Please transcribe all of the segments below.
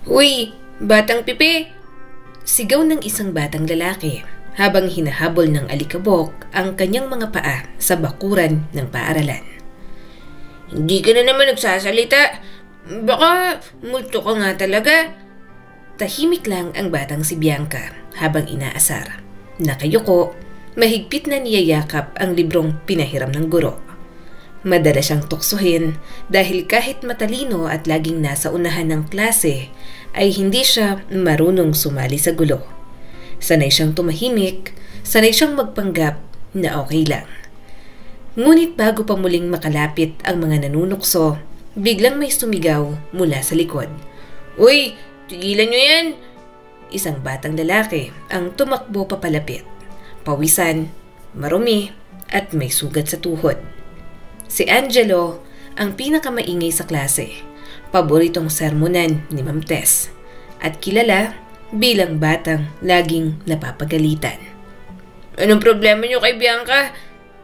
Uy, batang pipi! Sigaw ng isang batang lalaki habang hinahabol ng alikabok ang kanyang mga paa sa bakuran ng paaralan. Hindi ka na naman nagsasalita. Baka multo ka nga talaga. Tahimik lang ang batang si Bianca habang inaasar. Nakayuko, mahigpit na niyayakap ang librong pinahiram ng guro. Madalas siyang tuksohin dahil kahit matalino at laging nasa unahan ng klase, ay hindi siya marunong sumali sa gulo. Sanay siyang tumahimik, sanay siyang magpanggap na okay lang. Ngunit bago pa muling makalapit ang mga nanunukso, biglang may sumigaw mula sa likod. Uy, tigilan nyo yan! Isang batang lalaki ang tumakbo papalapit. Pawisan, marumi at may sugat sa tuhod. Si Angelo ang pinakamaingay sa klase, paboritong sermonan ni Ma'am Tess, at kilala bilang batang laging napapagalitan. Anong problema niyo kay Bianca?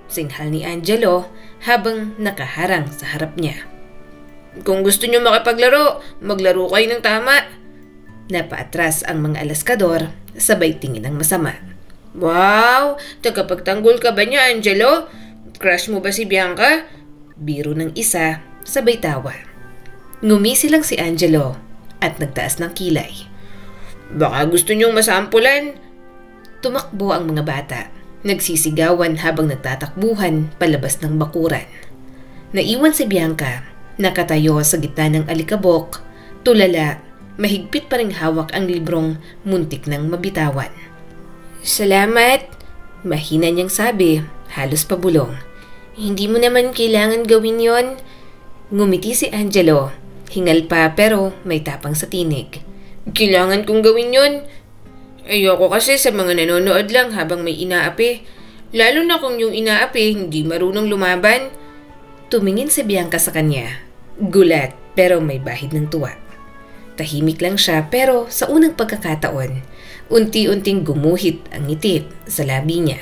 Singhal ni Angelo habang nakaharang sa harap niya. Kung gusto niyo makipaglaro, maglaro kayo ng tama. Napaatras ang mga alaskador sabay tingin ng masama. Wow! Tagapagtanggol ka ba niya, Angelo? Crush mo ba si Bianca? Biro ng isa, sabay tawa. Ngumisi lang si Angelo at nagtaas ng kilay. Baka gusto niyong masampulan? Tumakbo ang mga bata, nagsisigawan habang nagtatakbuhan palabas ng bakuran. Naiwan si Bianca, nakatayo sa gitna ng alikabok, tulala, mahigpit pa ring hawak ang librong muntik ng mabitawan. Salamat, mahina niyang sabi, halos pabulong. Hindi mo naman kailangan gawin yon. Ngumiti si Angelo, hingal pa pero may tapang sa tinig. Kailangan kong gawin yon. Ayoko kasi sa mga nanonood lang habang may inaapi. Lalo na kung yung inaapi hindi marunong lumaban. Tumingin si Bianca sa kanya. Gulat pero may bahid ng tuwa. Tahimik lang siya pero sa unang pagkakataon, unti-unting gumuhit ang ngiti sa labi niya.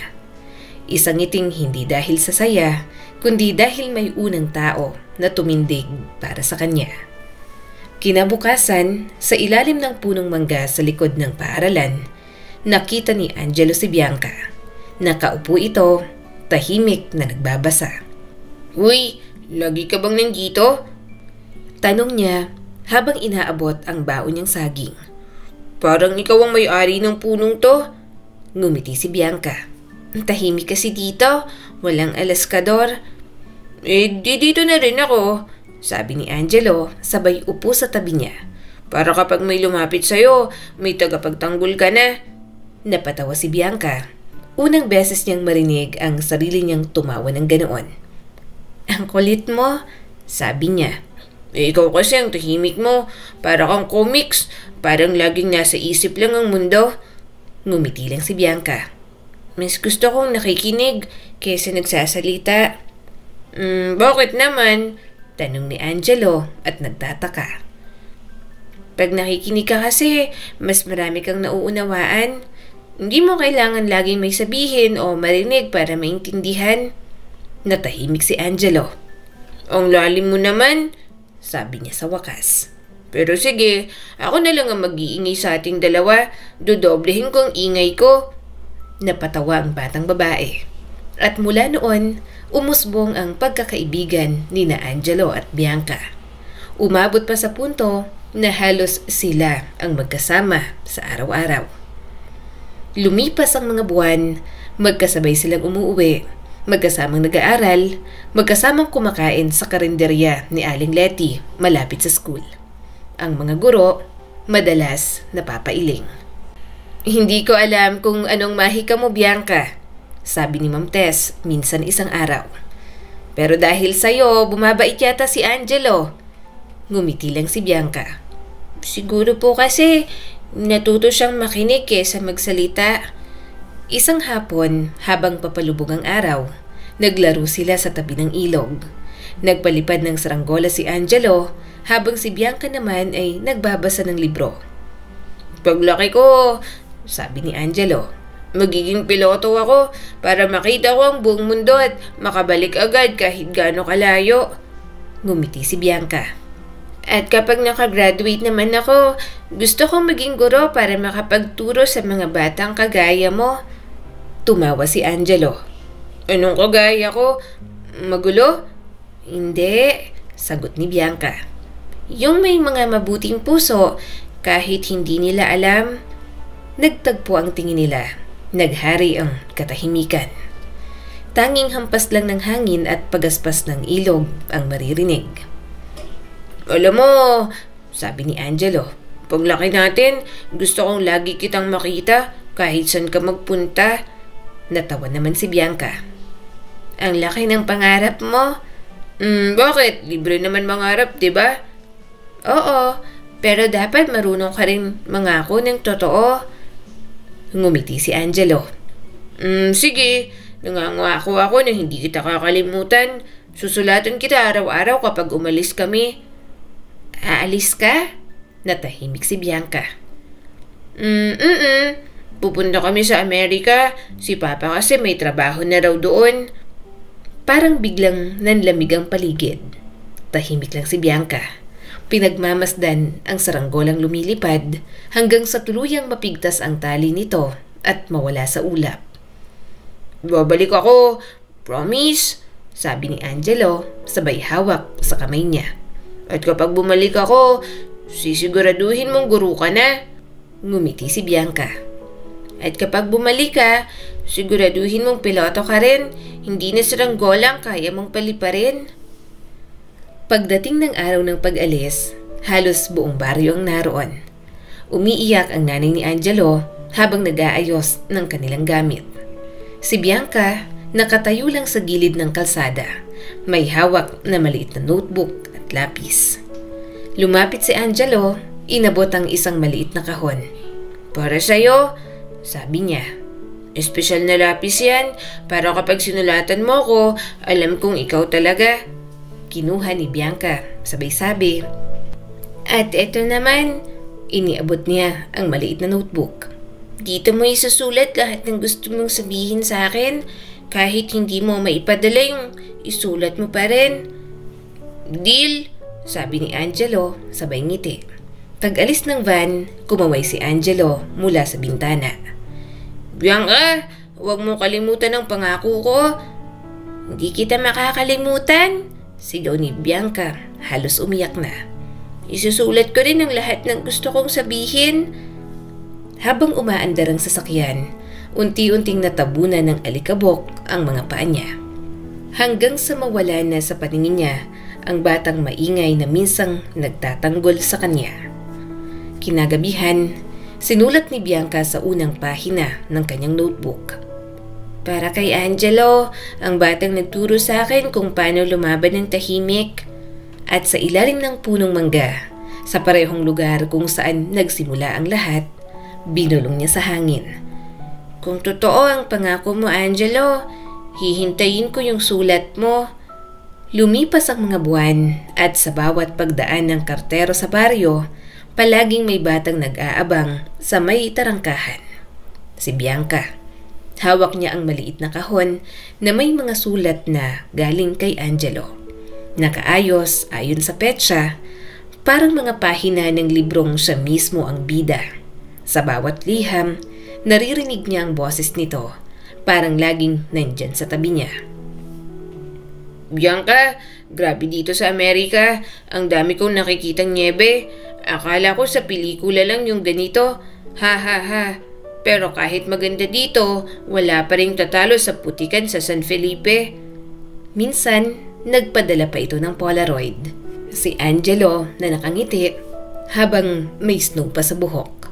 Isang ngiting hindi dahil sa saya, kundi dahil may unang tao na tumindig para sa kanya. Kinabukasan, sa ilalim ng punong mangga sa likod ng paaralan, nakita ni Angelo si Bianca. Nakaupo ito, tahimik na nagbabasa. Uy, lagi ka bang nandito? Tanong niya habang inaabot ang baon niyang saging. Parang ikaw ang may-ari ng punong to. Ngumiti si Bianca. Tahimik kasi dito, walang alaskador. Dito na rin ako, sabi ni Angelo sabay upo sa tabi niya. Para kapag may lumapit sa'yo, may tagapagtanggol ka na. Napatawa si Bianca. Unang beses niyang marinig ang sarili niyang tumawa ng ganoon. Ang kulit mo, sabi niya. Ikaw kasi ang tahimik mo, para kang comics, parang laging nasa isip lang ang mundo. Ngumiti lang si Bianca. Mas gusto kong nakikinig kaysa nagsasalita. Bakit naman? Tanong ni Angelo at nagtataka. Pag nakikinig ka kasi, mas marami kang nauunawaan. Hindi mo kailangan laging may sabihin o marinig para maintindihan. Natahimik si Angelo. Ang lalim mo naman, sabi niya sa wakas. Pero sige, ako na lang ang mag-iingay sa ating dalawa. Dodoblehin ko ang ingay ko. Napatawa ang batang babae. At mula noon, umusbong ang pagkakaibigan ni na Angelo at Bianca. Umabot pa sa punto na halos sila ang magkasama sa araw-araw. Lumipas ang mga buwan, magkasabay silang umuuwi, magkasamang nag-aaral, magkasamang kumakain sa karinderya ni Aling Letty malapit sa school. Ang mga guro, madalas napapailing. Hindi ko alam kung anong mahika mo, Bianca, sabi ni Ma'am Tess minsan isang araw. Pero dahil sa'yo, bumabait yata si Angelo. Ngumiti lang si Bianca. Siguro po kasi natuto siyang makinig kaysa magsalita. Isang hapon, habang papalubog ang araw, naglaro sila sa tabi ng ilog. Nagpalipad ng saranggola si Angelo, habang si Bianca naman ay nagbabasa ng libro. Paglaki ko, sabi ni Angelo, magiging piloto ako para makita ko ang buong mundo at makabalik agad kahit gaano kalayo. Ngumiti si Bianca. At kapag nakagraduate naman ako, gusto kong maging guro para makapagturo sa mga batang kagaya mo. Tumawa si Angelo. Anong kagaya ko? Magulo? Hindi, sagot ni Bianca. Yung may mga mabuting puso, kahit hindi nila alam. Nagtagpo ang tingin nila. Naghari ang katahimikan. Tanging hampas lang ng hangin at pagaspas ng ilog ang maririnig. Alam mo, sabi ni Angelo, paglaki natin, gusto kong lagi kitang makita kahit saan ka magpunta. Natawa naman si Bianca. Ang laki ng pangarap mo? Bakit? Libre naman mangarap, diba? Oo, pero dapat marunong ka rin mangako ng totoo. Ngumiti si Angelo. Sige, nangangako ako na hindi kita kakalimutan. Susulatan kita araw-araw kapag umalis kami. Aalis ka? Natahimik si Bianca. Pupunta kami sa Amerika. Si Papa kasi may trabaho na raw doon. Parang biglang nanlamig ang paligid. Tahimik lang si Bianca. Pinagmamasdan ang saranggolang lumilipad hanggang sa tuluyang mapigtas ang tali nito at mawala sa ulap. Babalik ako, promise, sabi ni Angelo sabay hawak sa kamay niya. At kapag bumalik ako, sisiguraduhin mong guro ka na. Ngumiti si Bianca. At kapag bumalik ka, siguraduhin mong piloto ka rin. Hindi na saranggolang kaya mong paliparin. Pagdating ng araw ng pag-alis, halos buong baryo ang naroon. Umiiyak ang nanay ni Angelo habang nag-aayos ng kanilang gamit. Si Bianca nakatayo lang sa gilid ng kalsada. May hawak na maliit na notebook at lapis. Lumapit si Angelo, inabot ang isang maliit na kahon. Para sa'yo, sabi niya. Espesyal na lapis yan para kapag sinulatan mo ko, alam kong ikaw talaga. Kinuha ni Bianca, sabay sabi. At eto naman, iniabot niya ang maliit na notebook. Dito mo isusulat lahat ng gusto mong sabihin sa akin. Kahit hindi mo maipadala yung isulat mo pa rin. Deal, sabi ni Angelo, sabay ngiti. Pag-alis ng van, kumaway si Angelo mula sa bintana. Bianca, huwag mo kalimutan ang pangako ko. Hindi kita makakalimutan, sigaw ni Bianca, halos umiyak na. Isusulat ko rin ang lahat ng gusto kong sabihin. Habang umaandar ang sasakyan, unti-unting natabunan ng alikabok ang mga paa niya. Hanggang sa mawala na sa paningin niya ang batang maingay na minsang nagtatanggol sa kanya. Kinagabihan, sinulat ni Bianca sa unang pahina ng kanyang notebook. Para kay Angelo, ang batang nagturo sa akin kung paano lumaban ng tahimik. At sa ilalim ng punong mangga, sa parehong lugar kung saan nagsimula ang lahat, binulong niya sa hangin. Kung totoo ang pangako mo, Angelo, hihintayin ko yung sulat mo. Lumipas ang mga buwan at sa bawat pagdaan ng kartero sa baryo, palaging may batang nag-aabang sa may tarangkahan. Si Bianca. Hawak niya ang maliit na kahon na may mga sulat na galing kay Angelo. Nakaayos ayon sa petsa, parang mga pahina ng librong siya mismo ang bida. Sa bawat liham, naririnig niya ang boses nito, parang laging nandyan sa tabi niya. Bianca, grabe dito sa Amerika, ang dami kong nakikitang niebe. Akala ko sa pelikula lang yung ganito, ha ha ha. Pero kahit maganda dito, wala pa ring tatalo sa putikan sa San Felipe. Minsan, nagpadala pa ito ng Polaroid. Si Angelo na nakangiti habang may snow pa sa buhok.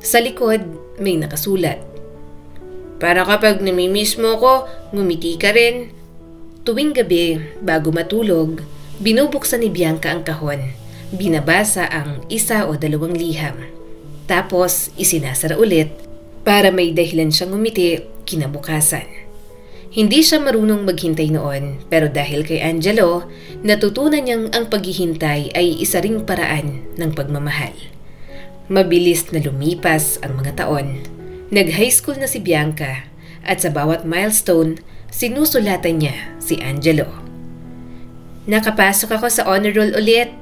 Sa likod, may nakasulat. Para kapag namimiss mo ko, ngumiti ka rin. Tuwing gabi, bago matulog, binubuksan ni Bianca ang kahon. Binabasa ang 1 o 2 liham. Tapos, isinasara ulit para may dahilan siyang ngumiti kinabukasan. Hindi siya marunong maghintay noon, pero dahil kay Angelo, natutunan niyang ang paghihintay ay isa ring paraan ng pagmamahal. Mabilis na lumipas ang mga taon. Nag-high school na si Bianca at sa bawat milestone, sinusulatan niya si Angelo. Nakapasok ako sa honor roll ulit,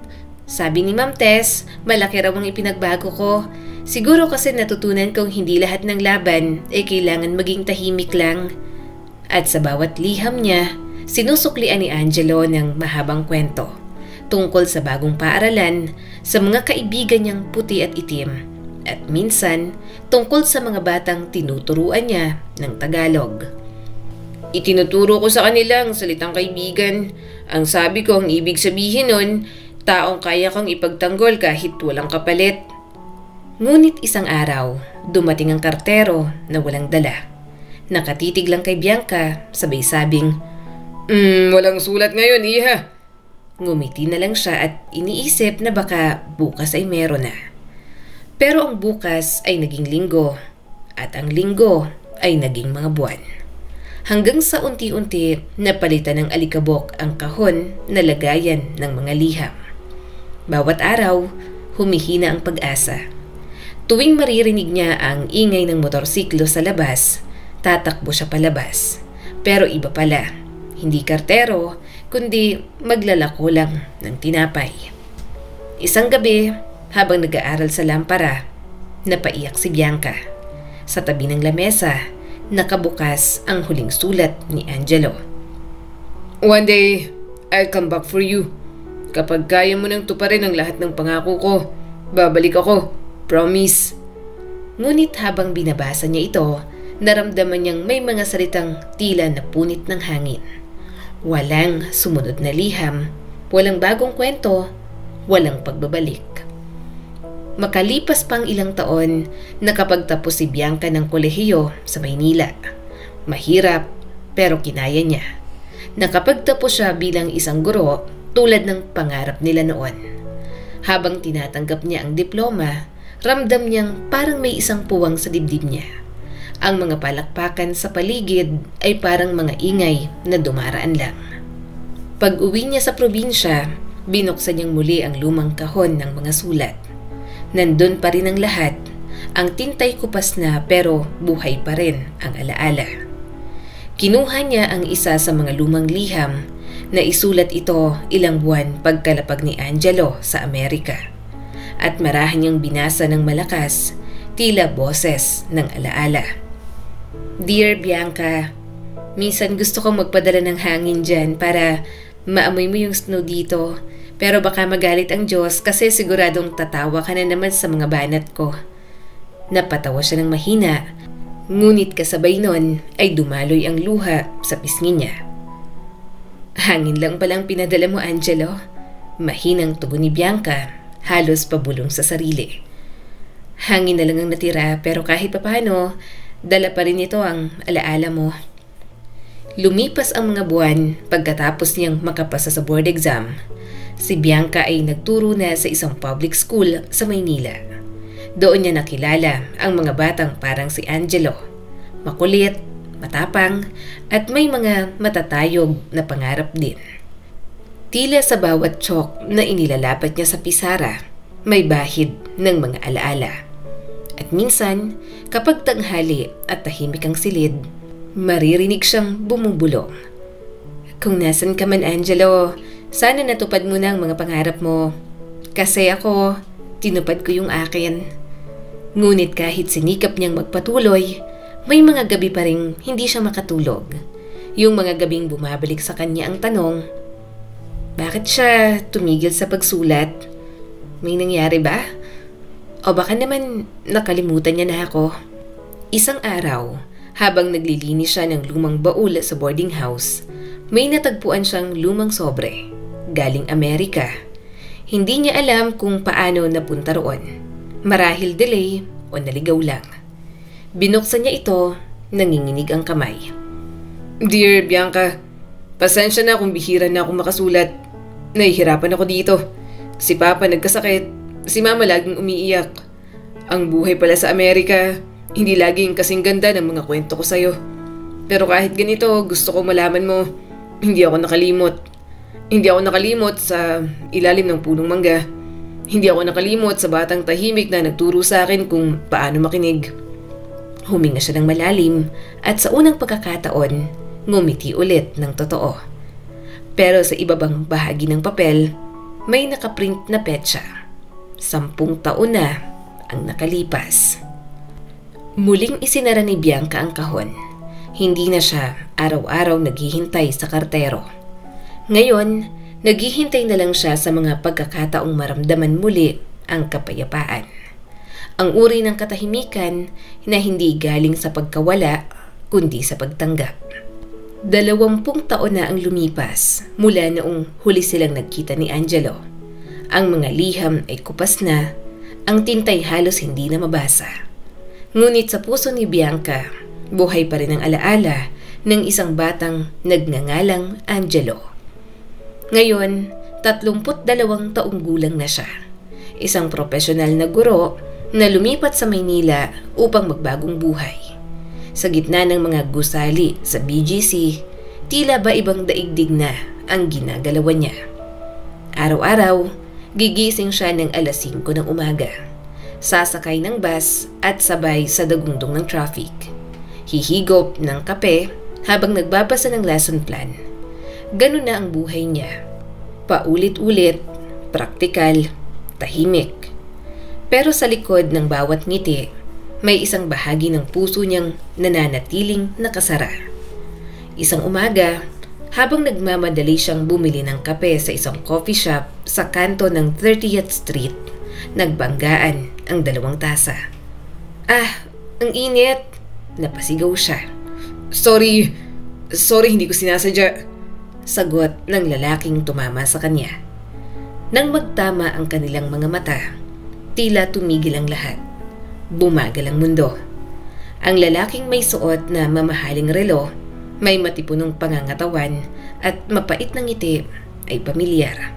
Sabi ni Ma'am Tess, malaki raw ang ipinagbago ko. Siguro kasi natutunan kong hindi lahat ng laban ay kailangan maging tahimik lang. At sa bawat liham niya, sinusuklian ni Angelo ng mahabang kwento tungkol sa bagong paaralan, sa mga kaibigan niyang puti at itim, at minsan tungkol sa mga batang tinuturuan niya ng Tagalog. Itinuturo ko sa kanila ang salitang kaibigan. Ang sabi ko, ang ibig sabihin nun, taong kaya kong ipagtanggol kahit walang kapalit. Ngunit isang araw, dumating ang kartero na walang dala. Nakatitig lang kay Bianca, sabay sabing, walang sulat ngayon, iha. Ngumiti na lang siya at iniisip na baka bukas ay meron na. Pero ang bukas ay naging linggo at ang linggo ay naging mga buwan. Hanggang sa unti-unti napalitan ng alikabok ang kahon na lagayan ng mga liham. Bawat araw, humihina ang pag-asa. Tuwing maririnig niya ang ingay ng motorsiklo sa labas, tatakbo siya palabas. Pero iba pala, hindi kartero, kundi maglalako lang ng tinapay. Isang gabi, habang nag-aaral sa lampara, napaiyak si Bianca. Sa tabi ng lamesa, nakabukas ang huling sulat ni Angelo. One day, I'll come back for you. Kapag kaya mo nang tuparin ang lahat ng pangako ko, babalik ako. Promise. Ngunit habang binabasa niya ito, naramdaman niyang may mga salitang tila na punit ng hangin. Walang sumunod na liham, walang bagong kwento, walang pagbabalik. Makalipas pang ilang taon, nakapagtapos si Bianca ng kolehiyo sa Maynila. Mahirap, pero kinaya niya. Nakapagtapos siya bilang isang guro tulad ng pangarap nila noon. Habang tinatanggap niya ang diploma, ramdam niyang parang may isang puwang sa dibdib niya. Ang mga palakpakan sa paligid ay parang mga ingay na dumaraan lang. Pag-uwi niya sa probinsya, binuksan niyang muli ang lumang kahon ng mga sulat. Nandun pa rin ang lahat, ang tintay kupas na pero buhay pa rin ang alaala. Kinuha niya ang isa sa mga lumang liham na isulat ito ilang buwan pagkalapag ni Angelo sa Amerika. At marahan niyang binasa ng malakas, tila boses ng alaala. Dear Bianca, minsan gusto kong magpadala ng hangin dyan para maamoy mo yung snow dito. Pero baka magalit ang Diyos kasi siguradong tatawa ka na naman sa mga banat ko. Napatawa siya ng mahina, ngunit kasabay nun ay dumaloy ang luha sa pisngi niya. Hangin lang palang pinadala mo, Angelo. Mahinang tugon ni Bianca, halos pabulong sa sarili. Hangin na lang ang natira pero kahit papano, dala pa rin ito ang alaala mo. Lumipas ang mga buwan pagkatapos niyang makapasa sa board exam. Si Bianca ay nagturo na sa isang public school sa Maynila. Doon niya nakilala ang mga batang parang si Angelo. Makulit, matapang, at may mga matatayog na pangarap din. Tila sa bawat chalk na inilalapat niya sa pisara, may bahid ng mga alaala. At minsan, kapag tanghali at tahimik ang silid, maririnig siyang bumubulong. Kung nasan ka man, Angelo, sana natupad mo na ang mga pangarap mo. Kasi ako, tinupad ko yung akin. Ngunit kahit sinikap niyang magpatuloy, may mga gabi pa rin hindi siya makatulog. Yung mga gabing bumabalik sa kanya ang tanong, bakit siya tumigil sa pagsulat? May nangyari ba? O baka naman nakalimutan niya na ako. Isang araw, habang naglilinis siya ng lumang baul sa boarding house, may natagpuan siyang lumang sobre, galing Amerika. Hindi niya alam kung paano napunta roon. Marahil delay o naligaw lang. Binuksan niya ito, nanginginig ang kamay. Dear Bianca, pasensya na kung bihira na ako makasulat. Nahihirapan ako dito. Si Papa nagkasakit. Si Mama laging umiiyak. Ang buhay pala sa Amerika, hindi laging kasing ganda ng mga kwento ko sa'yo. Pero kahit ganito, gusto ko malaman mo, hindi ako nakalimot. Hindi ako nakalimot sa ilalim ng punong mangga. Hindi ako nakalimot sa batang tahimik na nagturo sa akin kung paano makinig. Huminga siya ng malalim at sa unang pagkakataon, ngumiti ulit ng totoo. Pero sa ibabang bahagi ng papel, may nakaprint na petsa. 10 taon na ang nakalipas. Muling isinara ni Bianca ang kahon. Hindi na siya araw-araw naghihintay sa kartero. Ngayon, naghihintay na lang siya sa mga pagkakataong maramdaman muli ang kapayapaan. Ang uri ng katahimikan na hindi galing sa pagkawala, kundi sa pagtanggap. 20 taon na ang lumipas mula noong huli silang nagkita ni Angelo. Ang mga liham ay kupas na, ang tintay halos hindi na mabasa. Ngunit sa puso ni Bianca, buhay pa rin ang alaala ng isang batang nagngangalang Angelo. Ngayon, 32 taong gulang na siya. Isang profesional na guro na lumipat sa Maynila upang magbagong buhay. Sa gitna ng mga gusali sa BGC, tila ba ibang daigdig na ang ginagalawan niya. Araw-araw, gigising siya ng alas 5 ng umaga. Sasakay ng bus at sabay sa dagundong ng traffic. Hihigop ng kape habang nagbabasa ng lesson plan. Ganun na ang buhay niya. Paulit-ulit, praktikal, tahimik. Pero sa likod ng bawat ngiti, may isang bahagi ng puso niyang nananatiling nakasara. Isang umaga, habang nagmamadali siyang bumili ng kape sa isang coffee shop sa kanto ng 30th Street, nagbanggaan ang 2 tasa. "Ah, ang init!" Napasigaw siya. Sorry, hindi ko sinasadya," sagot ng lalaking tumama sa kanya. Nang magtama ang kanilang mga mata, tila tumigil ang lahat. Bumagal ang mundo. Ang lalaking may suot na mamahaling relo, may matipunong pangangatawan at mapait na ngiti ay pamilyar.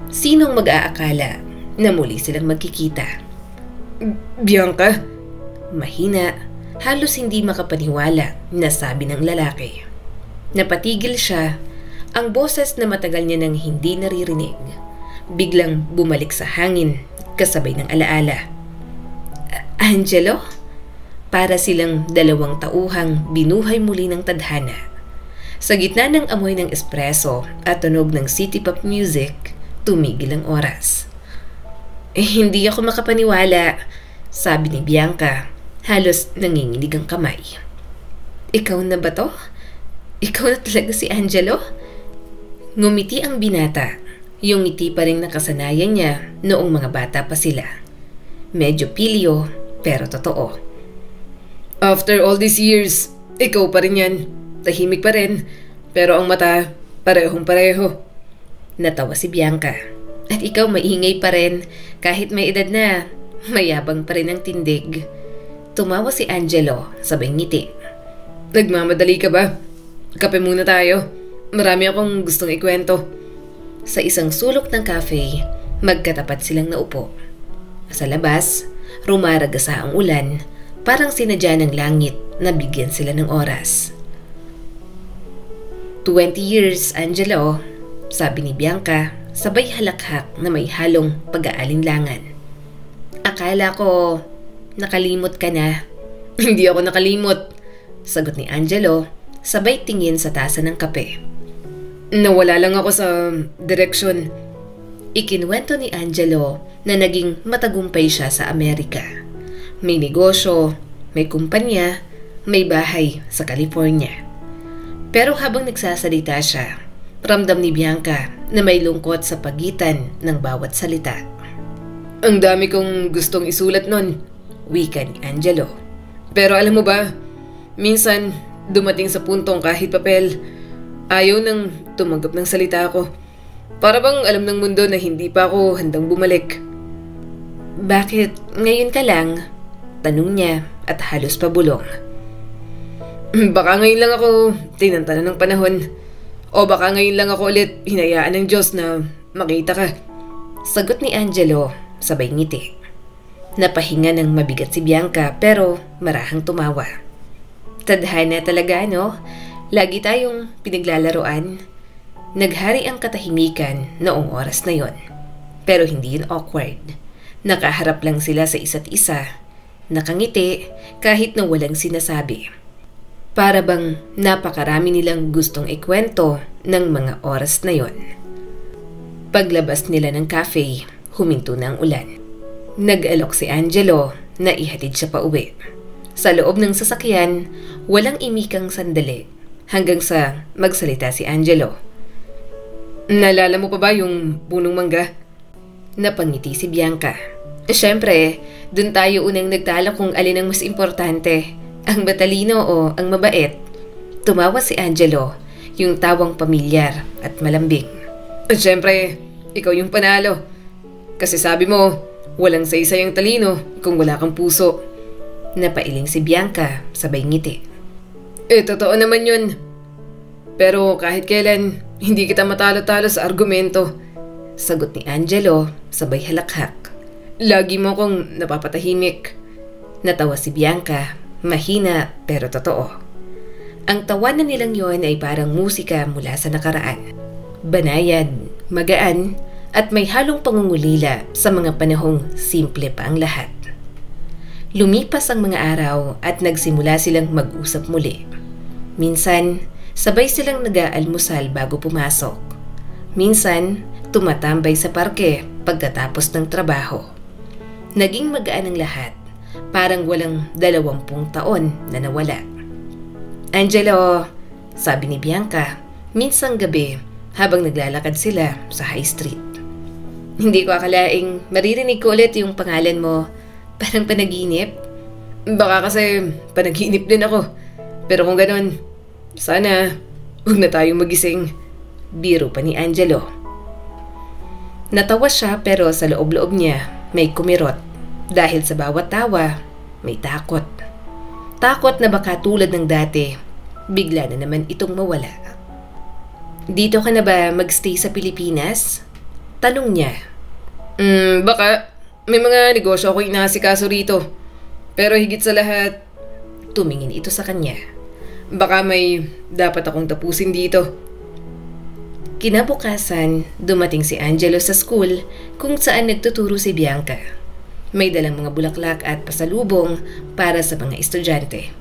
Sinong mag-aakala na muli silang magkikita? "Bianca?" Mahina, halos hindi makapaniwala na sabi ng lalaki. Napatigil siya, ang boses na matagal niya nang hindi naririnig. Biglang bumalik sa hangin kasabay ng alaala. "Angelo?" Para silang 2 tauhang binuhay muli ng tadhana. Sa gitna ng amoy ng espresso at tunog ng city pop music, tumigil ang oras. Hindi ako makapaniwala," sabi ni Bianca, halos nanginginig ang kamay. "Ikaw na ba to? Ikaw na talaga si Angelo?" Ngumiti ang binata, yung ngiti pa rin nakasanayan niya noong mga bata pa sila. Medyo pilyo, pero totoo. "After all these years, ikaw pa rin yan. Tahimik pa rin, pero ang mata, parehong-pareho." Natawa si Bianca. "At ikaw maingay pa rin, kahit may edad na, mayabang pa rin ang tindig." Tumawa si Angelo, sabay ngiti. "Nagmamadali ka ba? Kape muna tayo. Marami akong gustong ikwento." Sa isang sulok ng cafe, magkatapat silang naupo. Sa labas, rumaragasa ang ulan, parang sinadya ng langit na bigyan sila ng oras. 20 years, Angelo," sabi ni Bianca, sabay halakhak na may halong pag-aalinlangan. "Akala ko nakalimot ka na." "Hindi ako nakalimot," sagot ni Angelo, sabay tingin sa tasa ng kape. "Nawala lang ako sa direksyon." Ikinwento ni Angelo na naging matagumpay siya sa Amerika. May negosyo, may kumpanya, may bahay sa California. Pero habang nagsasalita siya, ramdam ni Bianca na may lungkot sa pagitan ng bawat salita. "Ang dami kong gustong isulat nun," wika ni Angelo. "Pero alam mo ba, minsan dumating sa puntong kahit papel, ayaw nang tumanggap ng salita ko. Para bang alam ng mundo na hindi pa ako handang bumalik." "Bakit ngayon ka lang?" tanong niya at halos pabulong. "Baka ngayon lang ako tinantanan ng panahon. O baka ngayon lang ako ulit hinayaan ng Diyos na makita ka." Sagot ni Angelo, sabay ngiti. Napahinga ng mabigat si Bianca pero marahang tumawa. Tadhana talaga, no? Lagi tayong pinaglalaroan. Naghari ang katahimikan noong oras na yon. Pero hindi yun awkward. Nakaharap lang sila sa isa't isa. Nakangiti kahit na walang sinasabi. Para bang napakarami nilang gustong ikwento ng mga oras na yon. Paglabas nila ng cafe, huminto na ang ulan. Nag-alok si Angelo na ihatid siya pa uwi. Sa loob ng sasakyan, walang imikang sandali hanggang sa magsalita si Angelo. Naalala mo pa ba yung punong mangga? Napangiti si Bianca. Siyempre, dun tayo unang nagtalo kung alin ang mas importante, ang matalino o ang mabait. Tumawa si Angelo, yung tawang pamilyar at malambing. Siyempre, ikaw yung panalo. Kasi sabi mo, walang saysay ang talino kung wala kang puso. Napailing si Bianca, sabay ngiti. Totoo naman yun. Pero kahit kailan, hindi kita matalo-talo sa argumento. Sagot ni Angelo, sabay halakhak. Lagi mo kong napapatahimik. Natawa si Bianca, mahina pero totoo. Ang tawanan nilang yon ay parang musika mula sa nakaraan. Banayad, magaan, at may halong pangungulila sa mga panahong simple pa ang lahat. Lumipas ang mga araw at nagsimula silang mag-usap muli. Minsan, sabay silang nag-aalmusal bago pumasok. Minsan, tumatambay sa parke pagkatapos ng trabaho. Naging magaan ang lahat, parang walang 20 taon na nawala. Angelo, sabi ni Bianca, minsang gabi habang naglalakad sila sa High Street. Hindi ko akalaing maririnig ko ulit yung pangalan mo. Parang panaginip. Baka kasi panaginip din ako. Pero kung ganun, sana huwag na tayong magising. Biro pa ni Angelo. Natawa siya pero sa loob-loob niya may kumirot. Dahil sa bawat tawa, may takot. Takot na baka tulad ng dati, bigla na naman itong mawala. Dito ka na ba magstay sa Pilipinas? Tanong niya. Baka may mga negosyo ako inaasikaso rito. Pero higit sa lahat, tumingin ito sa kanya. Baka may dapat akong tapusin dito. Kinabukasan, dumating si Angelo sa school kung saan nagtuturo si Bianca. May dalang mga bulaklak at pasalubong para sa mga estudyante.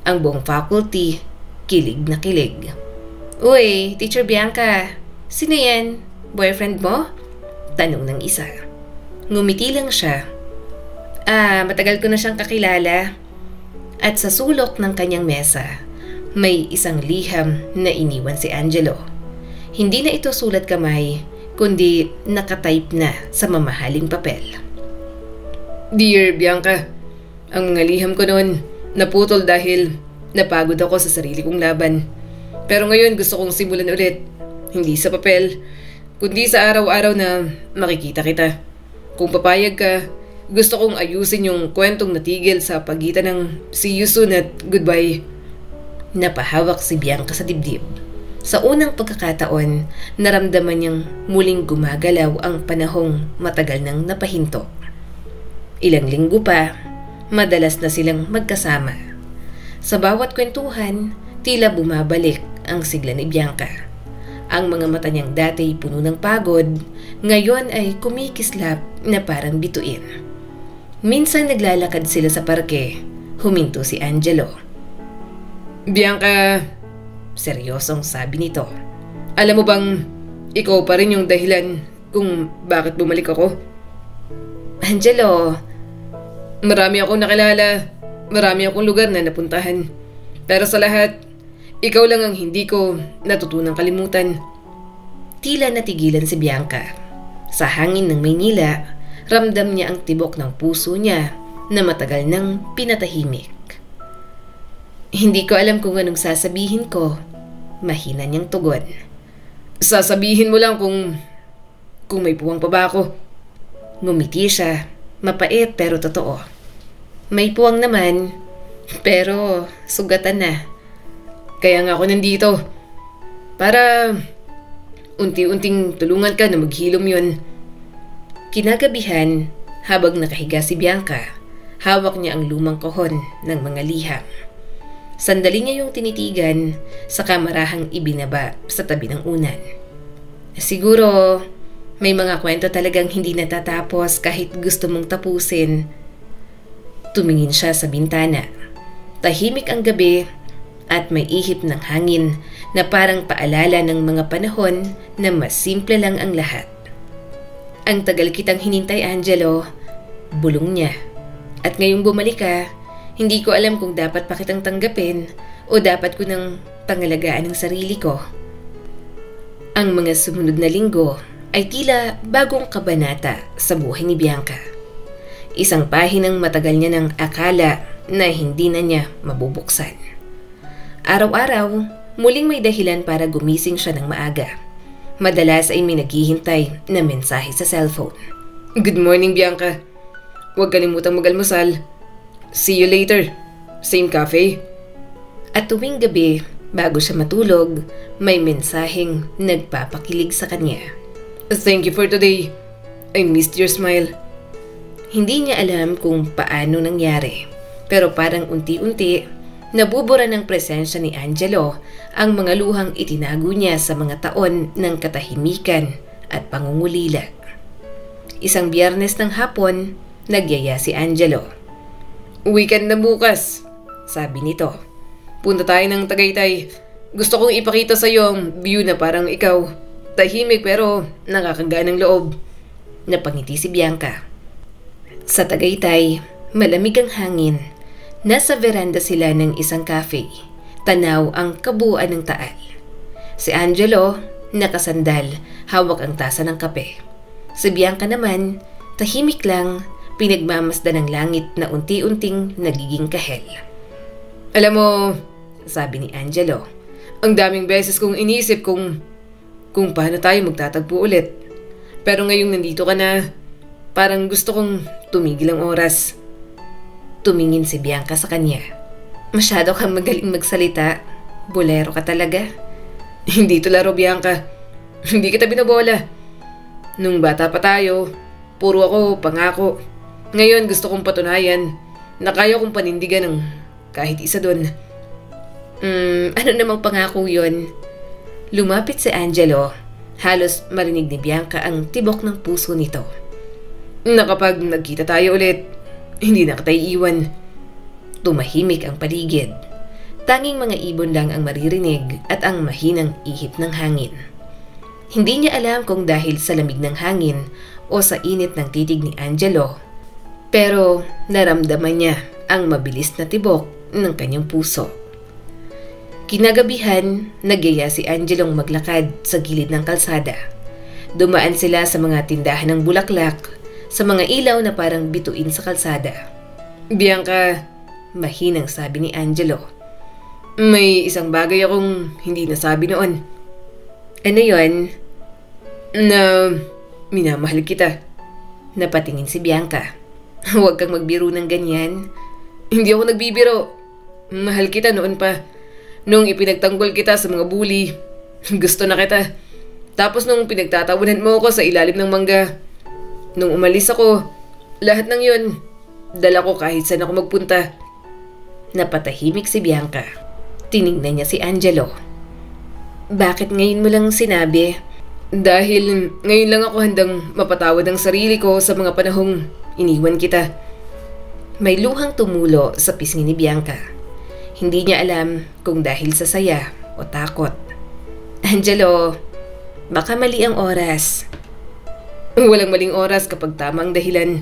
Ang buong faculty, kilig na kilig. Uy, Teacher Bianca, sino yan? Boyfriend mo? Tanong ng isa. Ngumiti lang siya. Matagal ko na siyang kakilala. At sa sulok ng kanyang mesa, may isang liham na iniwan si Angelo. Hindi na ito sulat kamay, kundi nakatype na sa mamahaling papel. Dear Bianca, ang mga liham ko noon naputol dahil napagod ako sa sarili kong laban. Pero ngayon gusto kong simulan ulit. Hindi sa papel, kundi sa araw-araw na makikita kita. Kung papayag ka, gusto kong ayusin yung kwentong natigil sa pagitan ng see you soon at goodbye. Napahawak si Bianca sa dibdib. Sa unang pagkakataon, naramdaman niyang muling gumagalaw ang panahong matagal nang napahinto. Ilang linggo pa, madalas na silang magkasama. Sa bawat kwentuhan, tila bumabalik ang sigla ni Bianca. Ang mga mata niyang dati puno ng pagod, ngayon ay kumikislap na parang bituin. Minsan naglalakad sila sa parke, huminto si Angelo. Bianca, seryosong sabi nito. Alam mo bang ikaw pa rin yung dahilan kung bakit bumalik ako? Angelo, marami akong nakilala, marami akong lugar na napuntahan. Pero sa lahat, ikaw lang ang hindi ko natutunang kalimutan. Tila natigilan si Bianca. Sa hangin ng Maynila, ramdam niya ang tibok ng puso niya na matagal nang pinatahimik. Hindi ko alam kung anong sasabihin ko. Mahina niyang tugon. Sasabihin mo lang kung may puwang pa ba ako. Ngumiti siya, mapait pero totoo. May puwang naman, pero sugatan na. Kaya nga ako nandito. Para unti-unting tulungan ka na maghilom yun. Kinagabihan, habang nakahiga si Bianca, hawak niya ang lumang kahon ng mga liham. Sandali niya yung tinitigan, saka marahang ibinaba sa tabi ng unan. Siguro, may mga kwento talagang hindi natatapos kahit gusto mong tapusin. Tumingin siya sa bintana. Tahimik ang gabi at may ihip ng hangin na parang paalala ng mga panahon na mas simple lang ang lahat. Ang tagal kitang hinintay, Angelo. Bulong niya. At ngayong bumalik ka, hindi ko alam kung dapat pa kitang tanggapin o dapat ko nang pangalagaan ang sarili ko. Ang mga sumunod na linggo ay tila bagong kabanata sa buhay ni Bianca. Isang pahinang matagal niya ng akala na hindi na niya mabubuksan. Araw-araw, muling may dahilan para gumising siya ng maaga. Madalas ay may naghihintay na mensahe sa cellphone. Good morning, Bianca. Huwag kalimutang mag-almusal. See you later. Same cafe. At tuwing gabi, bago siya matulog, may mensaheng nagpapakilig sa kanya. Thank you for today. I missed your smile. Hindi niya alam kung paano nangyari, pero parang unti-unti, nabubura ng presensya ni Angelo ang mga luhang itinago niya sa mga taon ng katahimikan at pangungulila. Isang Biyernes ng hapon, nagyaya si Angelo. Weekend na bukas, sabi nito. Punta tayo ng Tagaytay. Gusto kong ipakita sa iyo ang view na parang ikaw. Tahimik pero nakakagaan ng loob. Napangiti si Bianca. Sa Tagaytay, malamig ang hangin. Nasa veranda sila ng isang cafe. Tanaw ang kabuuan ng Taal. Si Angelo, nakasandal, hawak ang tasa ng kape. Si Bianca naman, tahimik lang, pinagmamasdan ng langit na unti-unting nagiging kahel. Alam mo, sabi ni Angelo, ang daming beses kong inisip kung paano tayo magtatagpo ulit. Pero ngayong nandito ka na, parang gusto kong tumigil ang oras. Tumingin si Bianca sa kanya. Masyado kang magaling magsalita. Bolero ka talaga. Hindi to laro, Bianca. Hindi kita binabola. Nung bata pa tayo, puro ako pangako. Ngayon gusto kong patunayan na kaya kong panindigan ng kahit isa doon. Ano namang pangako yun? Lumapit si Angelo. Halos marinig ni Bianca ang tibok ng puso nito. Na kapag nagkita tayo ulit, hindi na kita iiwan. Tumahimik ang paligid. Tanging mga ibon lang ang maririnig at ang mahinang ihip ng hangin. Hindi niya alam kung dahil sa lamig ng hangin o sa init ng titig ni Angelo, pero naramdaman niya ang mabilis na tibok ng kanyang puso. Kinagabihan, nagyaya si Angelong maglakad sa gilid ng kalsada. Dumaan sila sa mga tindahan ng bulaklak, sa mga ilaw na parang bituin sa kalsada. Bianca, mahinang sabi ni Angelo. May isang bagay akong hindi nasabi noon. Ano yon? Na minamahal kita. Napatingin si Bianca. Huwag kang magbiro ng ganyan. Hindi ako nagbibiro. Mahal kita noon pa. Nung ipinagtanggol kita sa mga bully, gusto na kita. Tapos nung pinagtatawanan mo ako sa ilalim ng mangga. Nung umalis ako, lahat ng yun, dala ko kahit saan ako magpunta. Napatahimik si Bianca. Tiningnan niya si Angelo. Bakit ngayon mo lang sinabi? Dahil ngayon lang ako handang mapatawad ang sarili ko sa mga panahong iniwan kita. May luhang tumulo sa pisngi ni Bianca. Hindi niya alam kung dahil sa saya o takot. Angelo, baka mali ang oras. Walang maling oras kapag tama ang dahilan.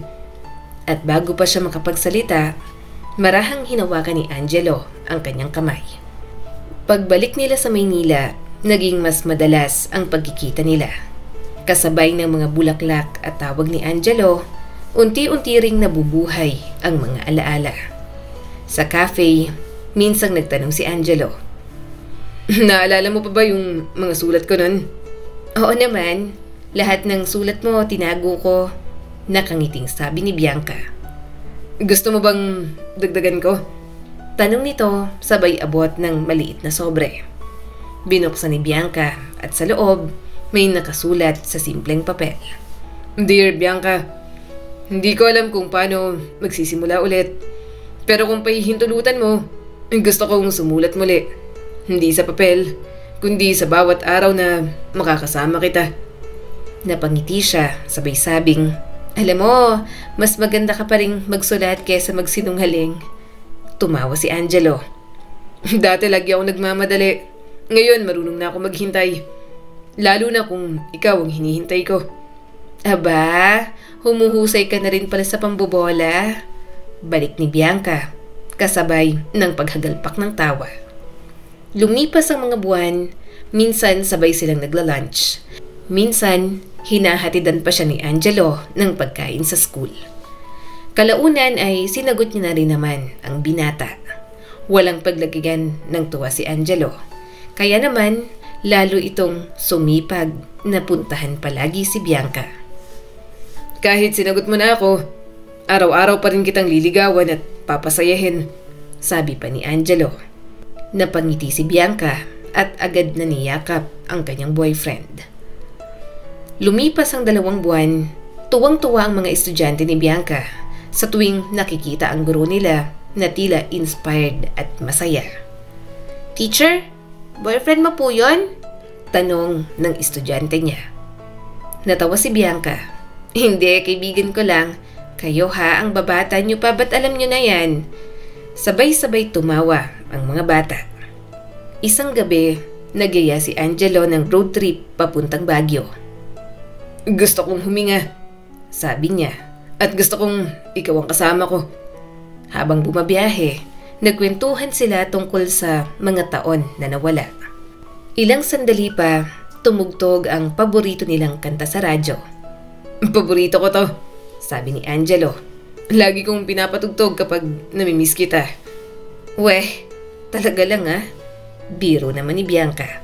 At bago pa siya makapagsalita, marahang hinawakan ni Angelo ang kanyang kamay. Pagbalik nila sa Maynila, naging mas madalas ang pagkikita nila. Kasabay ng mga bulaklak at tawag ni Angelo, unti-unti ring nabubuhay ang mga alaala. Sa cafe, minsang nagtanong si Angelo. Naalala mo pa ba yung mga sulat ko nun? Oo naman. Lahat ng sulat mo tinago ko. Nakangiting sabi ni Bianca. Gusto mo bang dagdagan ko? Tanong nito sabay abot ng maliit na sobre. Binuksan ni Bianca at sa loob may nakasulat sa simpleng papel. Dear Bianca, hindi ko alam kung paano magsisimula ulit. Pero kung pahihintulutan mo, gusto kong sumulat muli. Hindi sa papel, kundi sa bawat araw na makakasama kita. Napangiti siya, sabay sabing, alam mo, mas maganda ka pa rin magsulat kaysa magsinungaling. Tumawa si Angelo. Dati lagi ako nagmamadali. Ngayon marunong na ako maghintay. Lalo na kung ikaw ang hinihintay ko. Aba, humuhusay ka na rin pala sa pambobola. Balik ni Bianca, kasabay ng paghagalpak ng tawa. Lumipas ang mga buwan, minsan sabay silang nagla-lunch. Minsan, hinahatidan pa siya ni Angelo ng pagkain sa school. Kalaunan ay sinagot niya na rin naman ang binata. Walang paglagigan ng tuwa si Angelo. Kaya naman, lalo itong sumipag na puntahan palagi si Bianca. Kahit sinagot mo na ako, araw-araw pa rin kitang liligawan at papasayahin, sabi pa ni Angelo. Napangiti si Bianca at agad na niyakap ang kanyang boyfriend. Lumipas ang 2 buwan, tuwang-tuwa ang mga estudyante ni Bianca sa tuwing nakikita ang guro nila na tila inspired at masaya. Teacher, boyfriend mo po yun? Tanong ng estudyante niya. Natawa si Bianca. Hindi, kaibigan ko lang. Kayo ha, ang babata niyo pa, ba't alam niyo na yan? Sabay-sabay tumawa ang mga bata. Isang gabi, nagyaya si Angelo ng road trip papuntang Baguio. Gusto kong huminga, sabi niya, at gusto kong ikaw ang kasama ko. Habang bumabiyahe, nagkwentuhan sila tungkol sa mga taon na nawala. Ilang sandali pa, tumugtog ang paborito nilang kanta sa radyo. Paborito ko to, sabi ni Angelo. Lagi kong pinapatugtog kapag namimiss kita. Weh, talaga lang ah. Biro naman ni Bianca.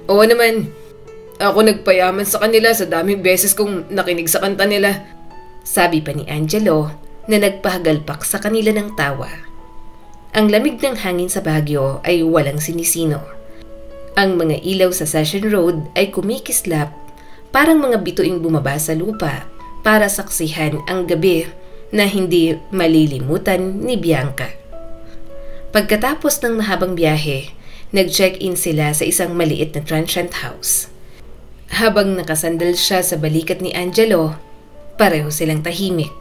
Oo naman, ako nagpayaman sa kanila sa daming beses kong nakinig sa kanta nila. Sabi pa ni Angelo na nagpahagalpak sa kanila ng tawa. Ang lamig ng hangin sa Baguio ay walang sinisino. Ang mga ilaw sa Session Road ay kumikislap, parang mga bituing bumaba sa lupa para saksihan ang gabi na hindi malilimutan ni Bianca. Pagkatapos ng mahabang biyahe, nag-check-in sila sa isang maliit na transient house. Habang nakasandal siya sa balikat ni Angelo, pareho silang tahimik.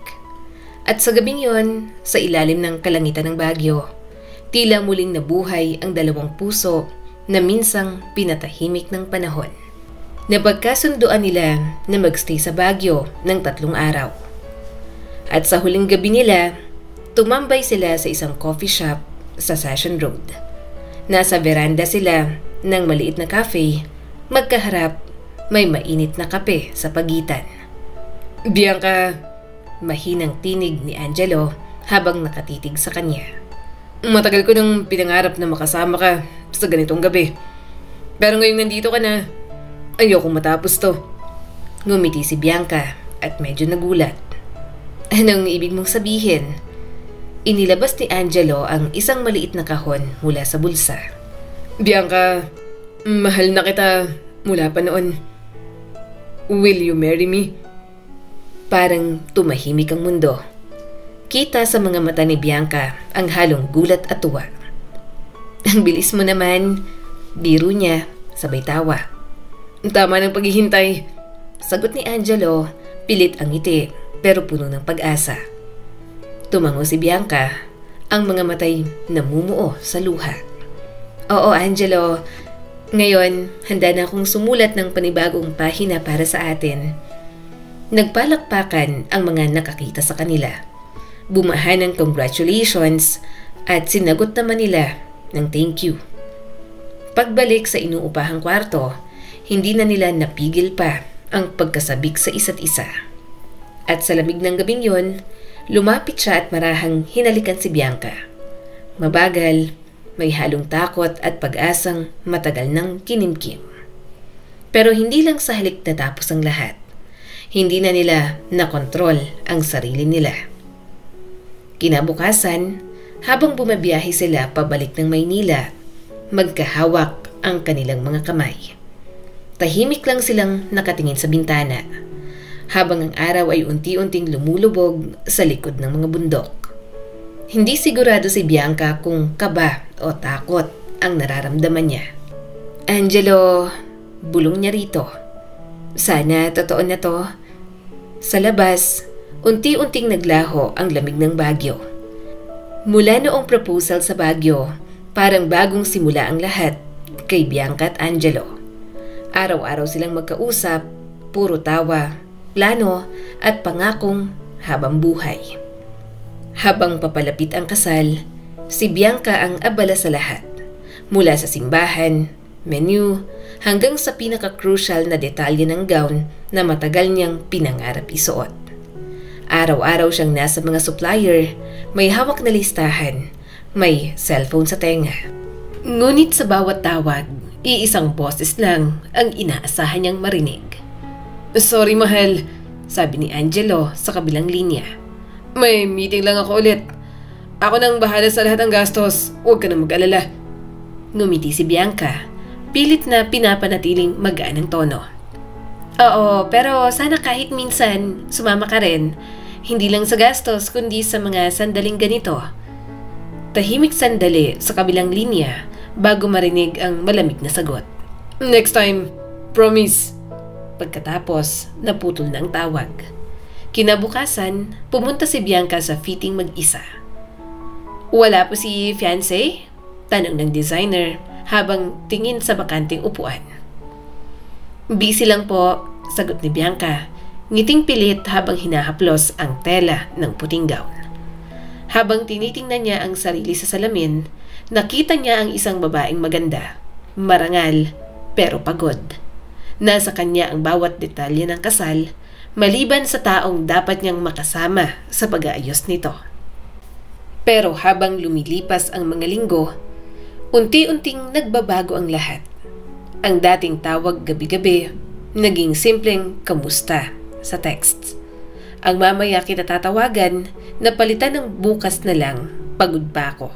At sa gabing yon, sa ilalim ng kalangitan ng Baguio, tila muling nabuhay ang 2 puso na minsang pinatahimik ng panahon. Napagkasunduan nila na magstay sa Baguio ng 3 araw. At sa huling gabi nila, tumambay sila sa isang coffee shop sa Session Road. Nasa veranda sila ng maliit na cafe, magkaharap, may mainit na kape sa pagitan. Bianca, mahinang tinig ni Angelo habang nakatitig sa kanya. Matagal ko nang pinangarap na makasama ka sa ganitong gabi. Pero ngayong nandito ka na, ayokong matapos to. Ngumiti si Bianca at medyo nagulat. Anong ibig mong sabihin? Inilabas ni Angelo ang isang maliit na kahon mula sa bulsa. Bianca, mahal na kita mula pa noon. Will you marry me? Parang tumahimik ang mundo. Kita sa mga mata ni Bianca ang halong gulat at tuwa. Ang bilis mo naman, biro niya, sabay tawa. Tama ng paghihintay, sagot ni Angelo, pilit ang ngiti pero puno ng pag-asa. Tumango si Bianca, ang mga matay namumuo sa luha. Oo Angelo, ngayon handa na akong sumulat ng panibagong pahina para sa atin. Nagpalakpakan ang mga nakakita sa kanila. Bumahan ng congratulations at sinagot naman nila ng thank you. Pagbalik sa inuupahang kwarto, hindi na nila napigil pa ang pagkasabik sa isa't isa. At sa lamig ng gabing yon, lumapit siya at marahang hinalikan si Bianca. Mabagal, may halong takot at pag-asang matagal nang kinimkim. Pero hindi lang sa halik natapos ang lahat. Hindi na nila nakontrol ang sarili nila. Kinabukasan, habang bumabiyahe sila pabalik ng Maynila, magkahawak ang kanilang mga kamay. Tahimik lang silang nakatingin sa bintana, habang ang araw ay unti-unting lumulubog sa likod ng mga bundok. Hindi sigurado si Bianca kung kaba o takot ang nararamdaman niya. Angelo, bulong niya rito. Sana totoo na to. Sa labas, unti-unting naglaho ang lamig ng Baguio. Mula noong proposal sa Baguio, parang bagong simula ang lahat kay Bianca at Angelo. Araw-araw silang magkausap, puro tawa, plano at pangakong habang buhay. Habang papalapit ang kasal, si Bianca ang abala sa lahat. Mula sa simbahan, menu, hanggang sa pinaka-crucial na detalye ng gown na matagal niyang pinangarap isuot. Araw-araw siyang nasa mga supplier, may hawak na listahan, may cellphone sa tenga. Ngunit sa bawat tawag, iisang boses lang ang inaasahan niyang marinig. "Sorry mahal," sabi ni Angelo sa kabilang linya. "May meeting lang ako ulit. Ako nang bahala sa lahat ng gastos, huwag ka na mag-alala." Ngumiti si Bianca, pilit na pinapanatiling magaan ang tono. "Oo, pero sana kahit minsan sumama ka rin. Hindi lang sa gastos kundi sa mga sandaling ganito." Tahimik sandali sa kabilang linya bago marinig ang malamig na sagot. "Next time, promise." Pagkatapos, naputol na ang tawag. Kinabukasan, pumunta si Bianca sa fitting mag-isa. "Wala po si fiancé?" Tanong ng designer habang tingin sa bakanting upuan. "Busy lang po," sagot ni Bianca, ngiting pilit habang hinahaplos ang tela ng puting gown. Habang tinitingnan niya ang sarili sa salamin, nakita niya ang isang babaeng maganda, marangal, pero pagod. Nasa kanya ang bawat detalye ng kasal, maliban sa taong dapat niyang makasama sa pag-aayos nito. Pero habang lumilipas ang mga linggo, unti-unting nagbabago ang lahat. Ang dating tawag gabi-gabi, naging simpleng kamusta sa text. Ang mamaya kita tatawagan, napalitan ng bukas na lang, pagod pa ako.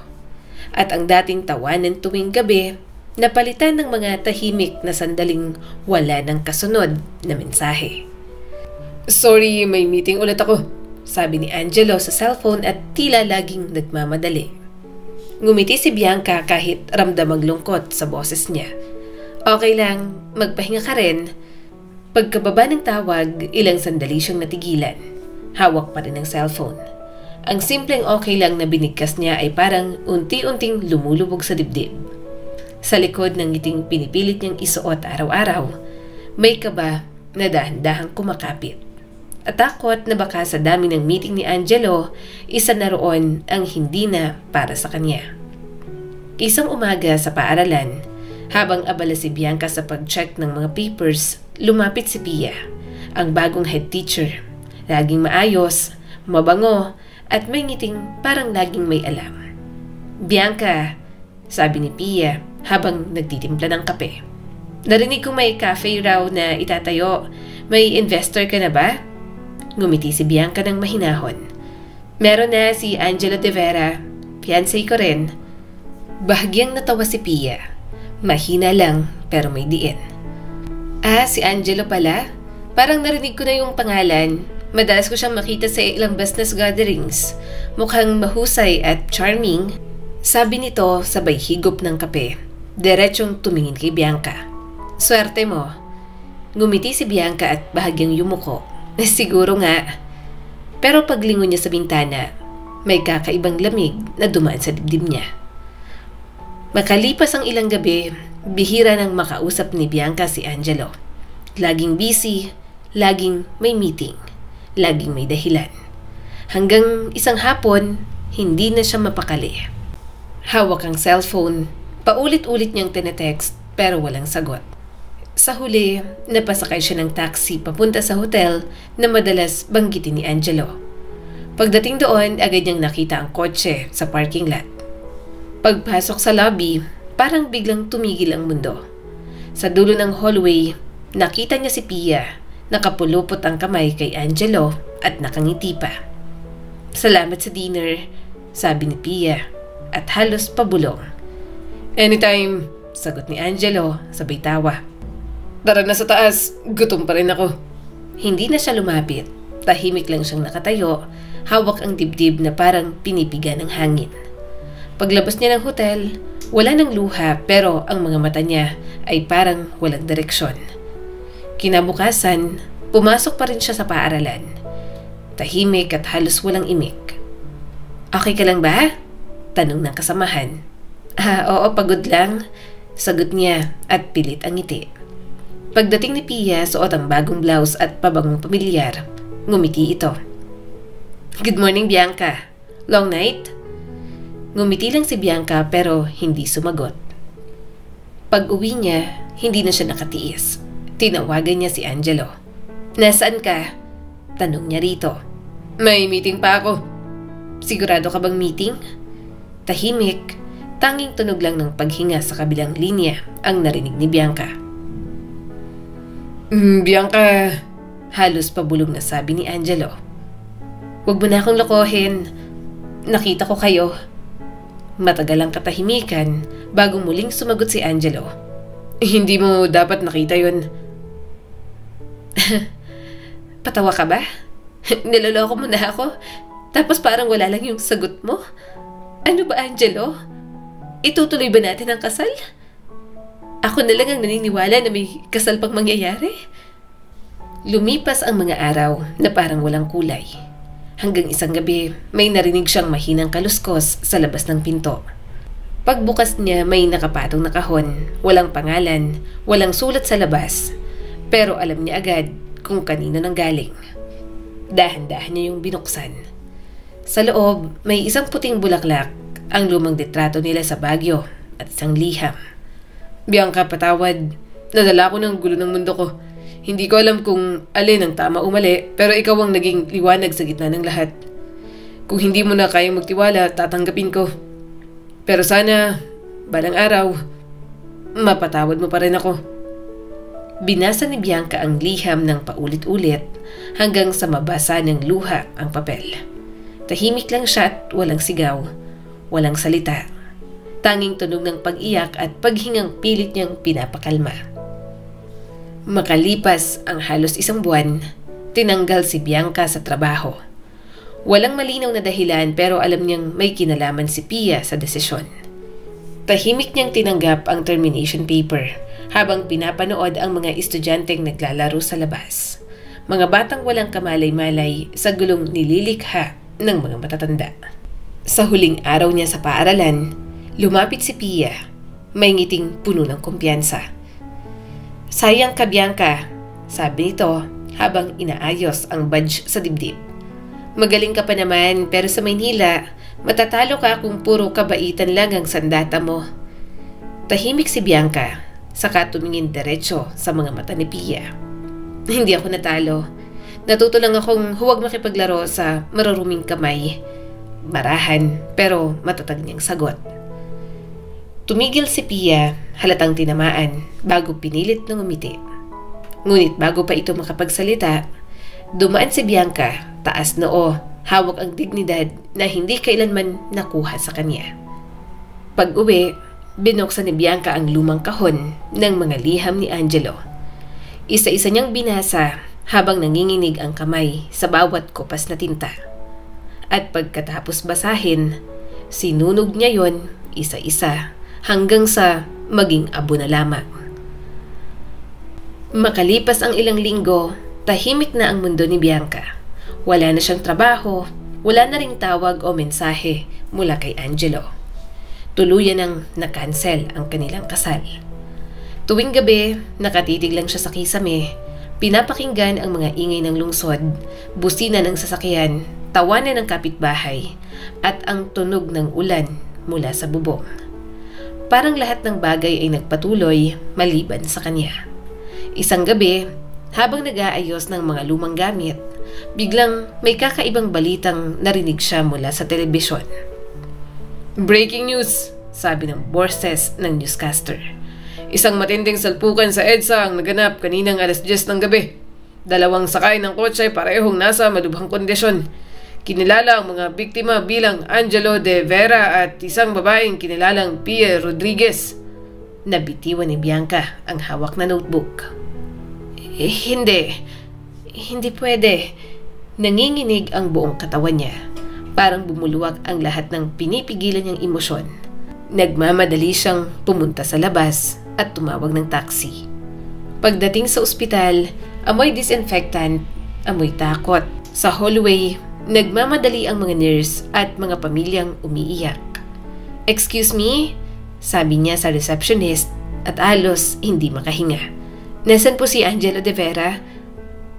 At ang dating tawanan tuwing gabi, napalitan ng mga tahimik na sandaling wala ng kasunod na mensahe. "Sorry, may meeting ulit ako," sabi ni Angelo sa cellphone at tila laging nagmamadali. Ngumiti si Bianca kahit ramdam ang lungkot sa boses niya. "Okay lang, magpahinga ka rin." Pagkababa ng tawag, ilang sandali siyang natigilan. Hawak pa rin ang cellphone. Ang simpleng okay lang na binigkas niya ay parang unti-unting lumulubog sa dibdib. Sa likod ng ngiting pinipilit niyang isuot araw-araw, may kaba na dahan-dahang kumakapit. At takot na baka sa dami ng meeting ni Angelo, isa na roon ang hindi na para sa kanya. Isang umaga sa paaralan, habang abala si Bianca sa pag-check ng mga papers, lumapit si Pia, ang bagong head teacher. Laging maayos, mabango, at may ngiting parang laging may alam. "Bianca," sabi ni Pia habang nagtitimpla ng kape. "Narinig ko may cafe raw na itatayo. May investor ka na ba?" Ngumiti si Bianca ng mahinahon. "Meron na, si Angelo De Vera. Fiancé ko rin." Bahagyang natawa si Pia. Mahina lang pero may diin. "Ah, si Angelo pala? Parang narinig ko na yung pangalan. Madalas ko siyang makita sa ilang business gatherings. Mukhang mahusay at charming." Sabi nito sabay higop ng kape. Diretsong tumingin kay Bianca. "Swerte mo." Ngumiti si Bianca at bahagyang yumuko. "Siguro nga." Pero paglingon niya sa bintana, may kakaibang lamig na dumaan sa dibdib niya. Makalipas ang ilang gabi, bihira nang makausap ni Bianca si Angelo. Laging busy, laging may meeting, laging may dahilan. Hanggang isang hapon, hindi na siya mapakali. Hawak ang cellphone, paulit-ulit niyang tinetext pero walang sagot. Sa huli, napasakay siya ng taxi papunta sa hotel na madalas banggitin ni Angelo. Pagdating doon, agad niyang nakita ang kotse sa parking lot. Pagpasok sa lobby, parang biglang tumigil ang mundo. Sa dulo ng hallway, nakita niya si Pia, nakapulupot ang kamay kay Angelo at nakangiti pa. "Salamat sa dinner," sabi ni Pia at halos pabulong. "Anytime," sagot ni Angelo sabay tawa. "Tara na sa taas, gutom pa rin ako." Hindi na siya lumapit, tahimik lang siyang nakatayo, hawak ang dibdib na parang pinipiga ng hangin. Paglabas niya ng hotel, wala ng luha pero ang mga mata niya ay parang walang direksyon. Kinabukasan, pumasok pa rin siya sa paaralan. Tahimik at halos walang imik. "Okay ka lang ba?" tanong ng kasamahan. Oo, pagod lang," sagot niya at pilit ang ngiti. Pagdating ni Pia, suot ang bagong blouse at pabangong pamilyar. Ngumiti ito. Good morning, Bianca. Long night? Ngumiti lang si Bianca pero hindi sumagot. Pag-uwi niya, hindi na siya nakatiis. Tinawagan niya si Angelo. Nasaan ka? Tanong niya rito. May meeting pa ako. Sigurado ka bang meeting? Tahimik, tanging tunog lang ng paghinga sa kabilang linya ang narinig ni Bianca. Bianca, halos pabulong na sabi ni Angelo. Huwag mo na akong lokohin. Nakita ko kayo. Matagal ang katahimikan bago muling sumagot si Angelo. Hindi mo dapat nakita yun. Patawa ka ba? Niloloko mo na ako? Tapos parang wala lang yung sagot mo? Ano ba, Angelo? Itutuloy ba natin ang kasal? Ako na lang ang naniniwala na may kasal pang mangyayari. Lumipas ang mga araw na parang walang kulay. Hanggang isang gabi, may narinig siyang mahinang kaluskos sa labas ng pinto. Pagbukas niya, may nakapatong na kahon, walang pangalan, walang sulat sa labas. Pero alam niya agad kung kanino nang galing. Dahan-dahan niya yung binuksan. Sa loob, may isang puting bulaklak, ang lumang litrato nila sa Baguio at isang liham. Bianca, patawad. Nadala ko ng gulo ng mundo ko. Hindi ko alam kung alin ang tama o mali, pero ikaw ang naging liwanag sa gitna ng lahat. Kung hindi mo na kayang magtiwala, tatanggapin ko. Pero sana, balang araw, mapatawad mo pa rin ako. Binasa ni Bianca ang liham ng paulit-ulit hanggang sa mabasa ng luha ang papel. Tahimik lang siya at walang sigaw, walang salita. Tanging tunog ng pag-iyak at paghingang pilit niyang pinapakalma. Makalipas ang halos isang buwan, tinanggal si Bianca sa trabaho. Walang malinaw na dahilan pero alam niyang may kinalaman si Pia sa desisyon. Tahimik niyang tinanggap ang termination paper habang pinapanood ang mga estudyanteng naglalaro sa labas. Mga batang walang kamalay-malay sa gulong nililikha ng mga matatanda. Sa huling araw niya sa paaralan, lumapit si Pia, may ngiting puno ng kumpiyansa. Sayang ka, Bianca, sabi nito habang inaayos ang badge sa dibdib. Magaling ka pa naman pero sa Maynila, matatalo ka kung puro kabaitan lang ang sandata mo. Tahimik si Bianca, saka tumingin diretso sa mga mata ni Pia. Hindi ako natalo. Natuto lang akong huwag makipaglaro sa maruruming kamay. Marahan pero matatag niyang sagot. Tumigil si Pia, halatang tinamaan, bago pinilit ng umiti. Ngunit bago pa ito makapagsalita, dumaan si Bianca, taas noo, hawak ang dignidad na hindi kailanman nakuha sa kanya. Pag-uwi, binuksan ni Bianca ang lumang kahon ng mga liham ni Angelo. Isa-isa niyang binasa habang nanginginig ang kamay sa bawat kopas na tinta. At pagkatapos basahin, sinunog niya yon isa-isa hanggang sa maging abo na lamang. Makalipas ang ilang linggo, tahimik na ang mundo ni Bianca. Wala na siyang trabaho, wala na ring tawag o mensahe mula kay Angelo. Tuluyan ang na-cancel ang kanilang kasal. Tuwing gabi, nakatitig lang siya sa kisame, pinapakinggan ang mga ingay ng lungsod, busina ng sasakyan, tawanan ng kapitbahay, at ang tunog ng ulan mula sa bubong. Parang lahat ng bagay ay nagpatuloy maliban sa kanya. Isang gabi, habang nag-aayos ng mga lumang gamit, biglang may kakaibang balitang narinig siya mula sa telebisyon. Breaking news, sabi ng boses ng newscaster. Isang matinding salpukan sa EDSA ang naganap kaninang alas 10 ng gabi. 2 sakay ng kotse parehong nasa malubhang kondisyon. Kinilala ang mga biktima bilang Angelo de Vera at isang babaeng kinilalang Pia Rodriguez. Nabitiwan ni Bianca ang hawak na notebook. Hindi pwede. Nanginginig ang buong katawan niya. Parang bumuluwag ang lahat ng pinipigilan niyang emosyon. Nagmamadali siyang pumunta sa labas at tumawag ng taxi. Pagdating sa ospital, amoy disinfectant, amoy takot. Sa hallway, nagmamadali ang mga nurse at mga pamilyang umiiyak. Excuse me? Sabi niya sa receptionist at halos hindi makahinga. Nasaan po si Angelo de Vera?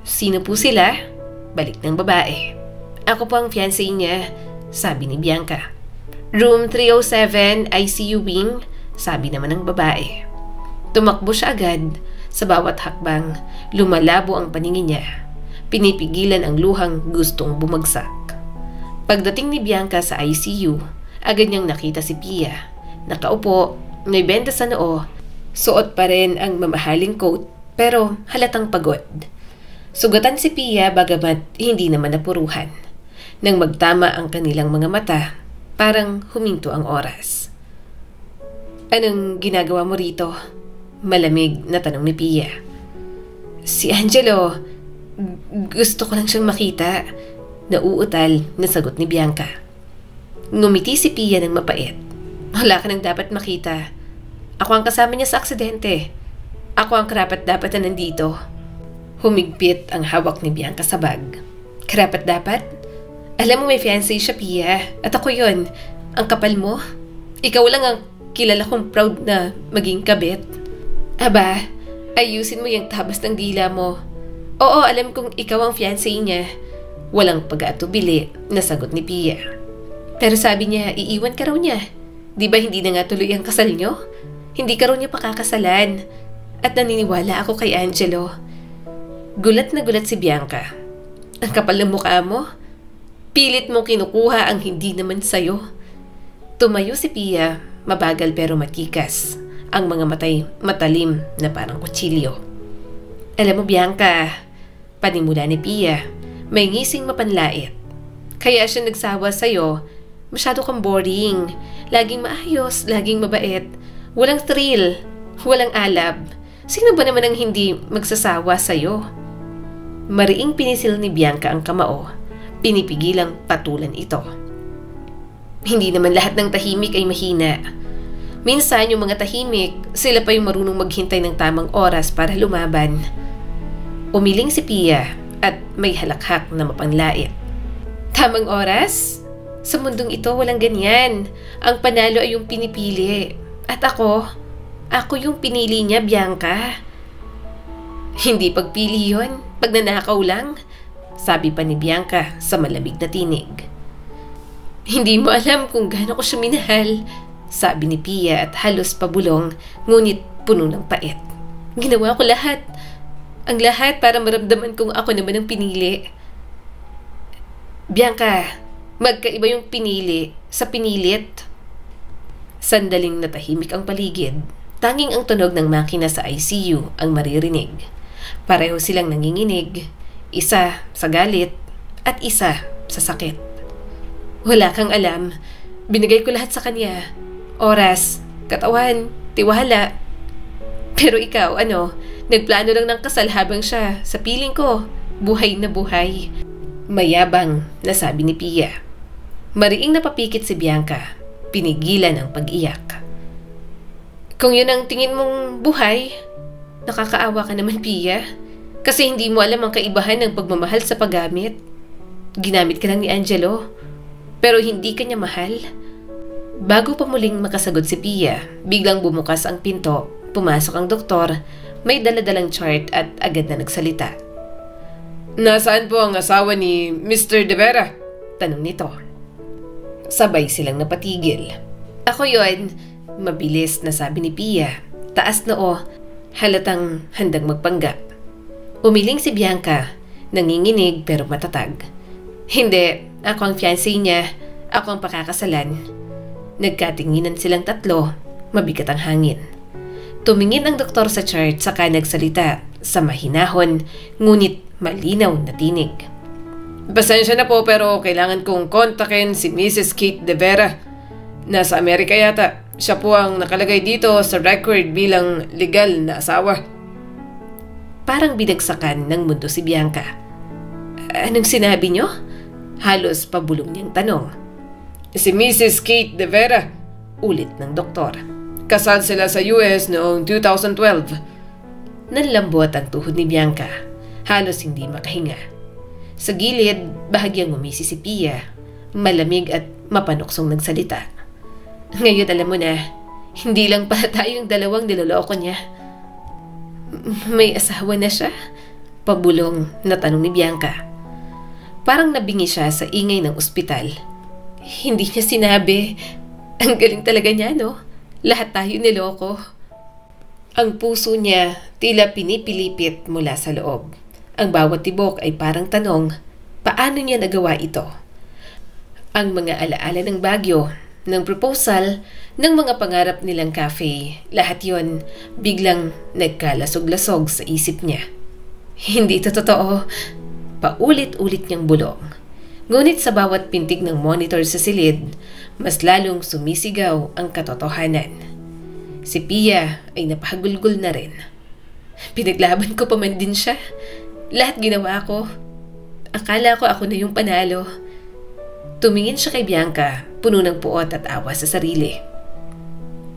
Sino po sila? Balik ng babae. Ako po ang fiancé niya, sabi ni Bianca. Room 307, ICU wing, sabi naman ng babae. Tumakbo siya agad. Sa bawat hakbang, lumalabo ang paningin niya. Pinipigilan ang luhang gustong bumagsak. Pagdating ni Bianca sa ICU, agad niyang nakita si Pia. Nakaupo, may benda sa noo, suot pa rin ang mamahaling coat pero halatang pagod. Sugatan si Pia bagamat hindi naman napuruhan. Nang magtama ang kanilang mga mata, parang huminto ang oras. Anong ginagawa mo rito? Malamig na tanong ni Pia. Si Angelo, gusto ko lang siyang makita. Nauutal na sagot ni Bianca. Ngumiti si Pia ng mapait. Wala ka nang dapat makita. Ako ang kasama niya sa aksidente. Ako ang karapat-dapat na nandito. Humigpit ang hawak ni Bianca sa bag. Karapat-dapat? Alam mo may fiancé siya, Pia. At ako yon. Ang kapal mo. Ikaw lang ang kilala kong proud na maging kabit. Aba, ayusin mo yung tabas ng dila mo. Oo, alam kong ikaw ang fiancé niya. Walang pag-aatubili na sagot ni Pia. Pero sabi niya, iiwan ka raw niya. Di ba hindi na nga tuloy ang kasal niyo? Hindi ka raw niya pakakasalan. At naniniwala ako kay Angelo. Gulat na gulat si Bianca. Ang kapal ng mukha mo? Pilit mo kinukuha ang hindi naman sayo. Tumayo si Pia, mabagal pero matikas. Ang mga matay matalim na parang kutsilyo. Alam mo Bianca, panimula ni Pia, may ngising mapanlait. Kaya siya nagsawa sa'yo, masyado kang boring. Laging maayos, laging mabait. Walang thrill, walang alab. Sino ba naman ang hindi magsasawa sa'yo? Mariing pinisil ni Bianca ang kamao. Pinipigilang patulan ito. Hindi naman lahat ng tahimik ay mahina. Minsan yung mga tahimik, sila pa yung marunong maghintay ng tamang oras para lumaban. Umiling si Pia at may halakhak na mapanlait. Tamang oras? Sa mundong ito walang ganyan. Ang panalo ay yung pinipili. At ako yung pinili niya, Bianca. Hindi pagpili yun, pagnanakaw lang, sabi pa ni Bianca sa malamig na tinig. Hindi mo alam kung gaano ko siya minahal, sabi ni Pia at halos pabulong, ngunit puno ng pait. Ginawa ko lahat. Ang lahat para maramdaman kong ako naman ang pinili. Bianca, magkaiba yung pinili sa pinilit. Sandaling natahimik ang paligid. Tanging ang tunog ng makina sa ICU ang maririnig. Pareho silang nanginginig. Isa sa galit at isa sa sakit. Wala kang alam. Binigay ko lahat sa kanya. Oras, katawan, tiwala. Pero ikaw, nagplano lang ng kasal habang siya, sa piling ko, buhay na buhay. Mayabang, nasabi ni Pia. Mariing napapikit si Bianca. Pinigilan ang pag-iyak. Kung yun ang tingin mong buhay, nakakaawa ka naman, Pia. Kasi hindi mo alam ang kaibahan ng pagmamahal sa paggamit. Ginamit ka lang ni Angelo, pero hindi ka niya mahal. Bago pa muling makasagot si Pia, biglang bumukas ang pinto, pumasok ang doktor, may daladalang chart at agad na nagsalita. Nasaan po ang asawa ni Mr. De Vera? Tanong nito. Sabay silang napatigil. Ako yon, mabilis na sabi ni Pia. Taas noo, halatang handang magpanggap. Umiling si Bianca, nanginginig pero matatag. Hindi, ako ang fiancé niya, ako ang pakakasalan. Nagkatinginan silang tatlo, mabigat ang hangin. Tumingin ang doktor sa chart saka nagsalita sa mahinahon, ngunit malinaw na tinig. Pasensya na po pero kailangan kong kontakin si Mrs. Kate De Vera. Nasa Amerika yata. Siya po ang nakalagay dito sa record bilang legal na asawa. Parang binagsakan ng mundo si Bianca. Anong sinabi niyo? Halos pabulong niyang tanong. Si Mrs. Kate De Vera, ulit ng doktor. Kasal sila sa US noong 2012. Nanlambot ang tuhod ni Bianca. Halos hindi makahinga. Sa gilid, bahagyang umisi si Pia. Malamig at mapanuksong nagsalita. Ngayon alam mo na, hindi lang pala tayong dalawang niloloko niya. May asawa na siya? Pabulong na tanong ni Bianca. Parang nabingi siya sa ingay ng ospital. Hindi niya sinabi. Ang galing talaga niya, no? Lahat tayo niloko. Ang puso niya tila pinipilipit mula sa loob. Ang bawat tibok ay parang tanong, paano niya nagawa ito? Ang mga alaala ng Baguio, ng proposal, ng mga pangarap nilang cafe, lahat yon biglang nagkalasog-lasog sa isip niya. Hindi ito totoo. Paulit-ulit niyang bulong. Ngunit sa bawat pintig ng monitor sa silid, mas lalong sumisigaw ang katotohanan. Si Pia ay napahagulgol na rin. Pinaglaban ko pa man din siya. Lahat ginawa ko. Akala ko ako na yung panalo. Tumingin siya kay Bianca, puno ng puot at awa sa sarili.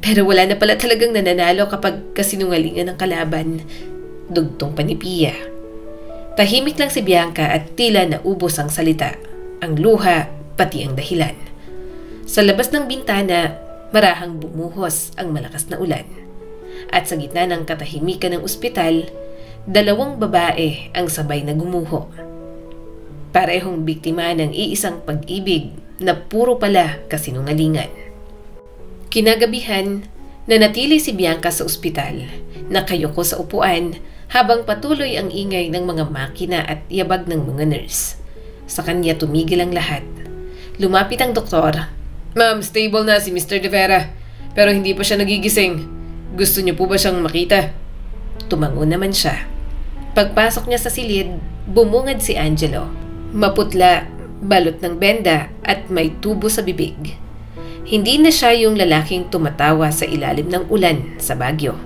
Pero wala na pala talagang nananalo kapag kasinungalingan ng kalaban. Dugtong pa ni Pia. Tahimik lang si Bianca at tila naubos ang salita, ang luha, pati ang dahilan. Sa labas ng bintana, marahang bumuhos ang malakas na ulan. At sa gitna ng katahimikan ng ospital, 2 babae ang sabay na gumuho. Parehong biktima ng iisang pag-ibig na puro pala kasinungalingan. Kinagabihan, nanatili si Bianca sa ospital, nakayuko sa upuan, habang patuloy ang ingay ng mga makina at yabag ng mga nurse. Sa kanya tumigil ang lahat. Lumapit ang doktor. Ma'am, stable na si Mr. De Vera, pero hindi pa siya nagigising. Gusto niyo po ba siyang makita? Tumango naman siya. Pagpasok niya sa silid, bumungad si Angelo. Maputla, balot ng benda at may tubo sa bibig. Hindi na siya yung lalaking tumatawa sa ilalim ng ulan sa Baguio.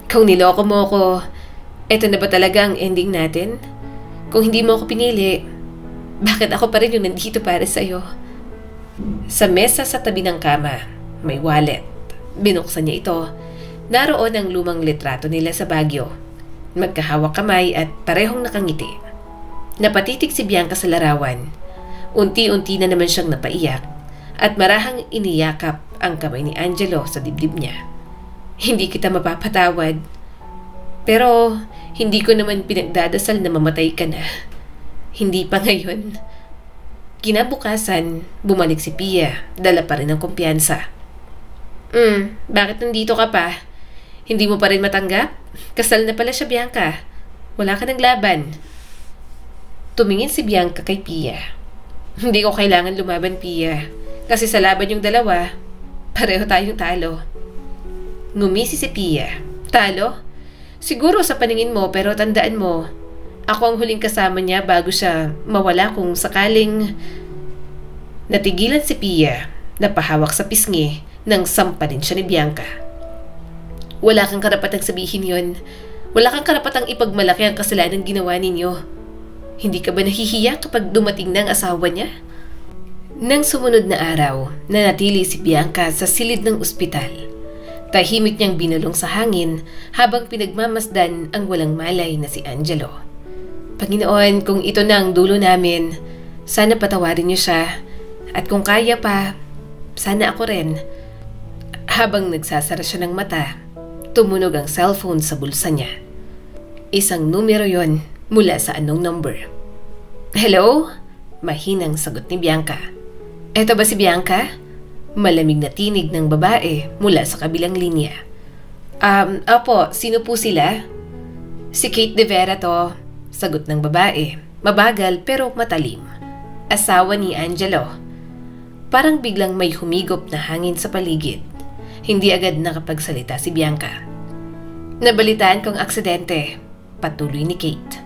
Kung niloko mo ako, eto na ba talaga ang ending natin? Kung hindi mo ako pinili, bakit ako pa rin yung nandito para sa'yo? Sa mesa sa tabi ng kama, may wallet. Binuksan niya ito. Naroon ang lumang litrato nila sa Baguio. Magkahawak kamay at parehong nakangiti. Napatitig si Bianca sa larawan. Unti-unti na naman siyang napaiyak at marahang iniyakap ang kamay ni Angelo sa dibdib niya. Hindi kita mapapatawad. Pero hindi ko naman pinagdadasal na mamatay ka na. Hindi pa ngayon. Kinabukasan, bumalik si Pia, dala pa rin ng kumpiyansa. Bakit nandito ka pa? Hindi mo pa rin matanggap? Kasal na pala siya, Bianca. Wala ka ng laban. Tumingin si Bianca kay Pia. Hindi ko kailangan lumaban, Pia. Kasi sa laban yung dalawa, pareho tayong talo. Ngumisi si Pia. Talo? Siguro sa paningin mo, pero tandaan mo, ako ang huling kasama niya bago siya mawala kung sakaling... Natigilan si Pia, napahawak sa pisngi nang sampalin siya ni Bianca. Wala kang karapatang sabihin yon. Wala kang karapatang ipagmalaki ang kasalanan ginawa ninyo. Hindi ka ba nahihiya kapag dumating na ang asawa niya? Nang sumunod na araw, nanatili si Bianca sa silid ng ospital. Tahimik niyang binulong sa hangin habang pinagmamasdan ang walang malay na si Angelo. Panginoon, kung ito na ang dulo namin, sana patawarin niyo siya. At kung kaya pa, sana ako rin. Habang nagsasara siya ng mata, tumunog ang cellphone sa bulsa niya. Isang numero yon mula sa anong number. Hello? Mahinang sagot ni Bianca. Eto ba si Bianca? Malamig na tinig ng babae mula sa kabilang linya. Opo, sino po sila? Si Kate De Vera to, sagot ng babae. Mabagal pero matalim. Asawa ni Angelo. Parang biglang may humigop na hangin sa paligid. Hindi agad nakapagsalita si Bianca. Nabalitaan kong aksidente, patuloy ni Kate.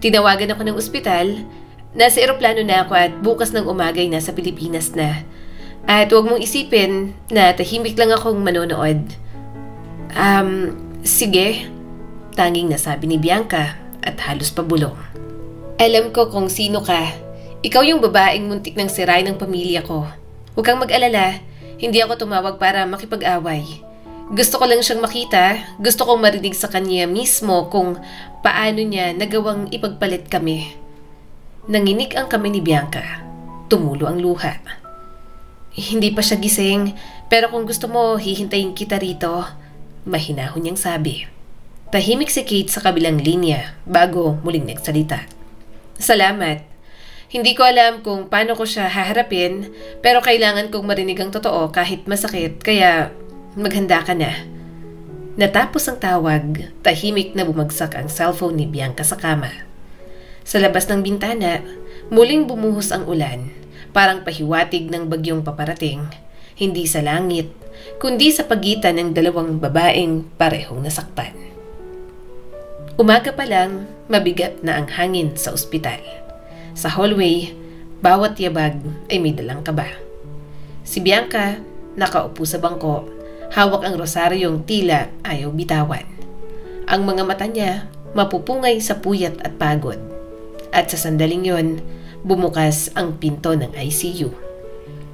Tinawagan ako ng ospital. Nasa eroplano na ako at bukas ng umagay nasa Pilipinas na. At huwag mong isipin na tahimik lang akong manonood. Sige, tanging nasabi ni Bianca at halos pabulong. Alam ko kung sino ka. Ikaw yung babaeng muntik ng siray ng pamilya ko. Huwag kang mag-alala, hindi ako tumawag para makipag-away. Gusto ko lang siyang makita, gusto kong marinig sa kanya mismo kung paano niya nagawang ipagpalit kami. Nanginig ang kamay ni Bianca. Tumulo ang luha. Hindi pa siya gising, pero kung gusto mo, hihintayin kita rito. Mahinahon niyang sabi. Tahimik si Kate sa kabilang linya bago muling nagsalita. Salamat. Hindi ko alam kung paano ko siya haharapin, pero kailangan kong marinig ang totoo kahit masakit, kaya maghanda ka na. Natapos ang tawag, tahimik na bumagsak ang cellphone ni Bianca sa kama. Sa labas ng bintana, muling bumuhos ang ulan, parang pahiwatig ng bagyong paparating, hindi sa langit, kundi sa pagitan ng dalawang babaeng parehong nasaktan. Umaga pa lang, mabigat na ang hangin sa ospital. Sa hallway, bawat yabag ay may dalang kaba. Si Bianca, nakaupo sa bangko, hawak ang rosaryong tila ayaw bitawan. Ang mga mata niya mapupungay sa puyat at pagod. At sa sandaling yon, bumukas ang pinto ng ICU.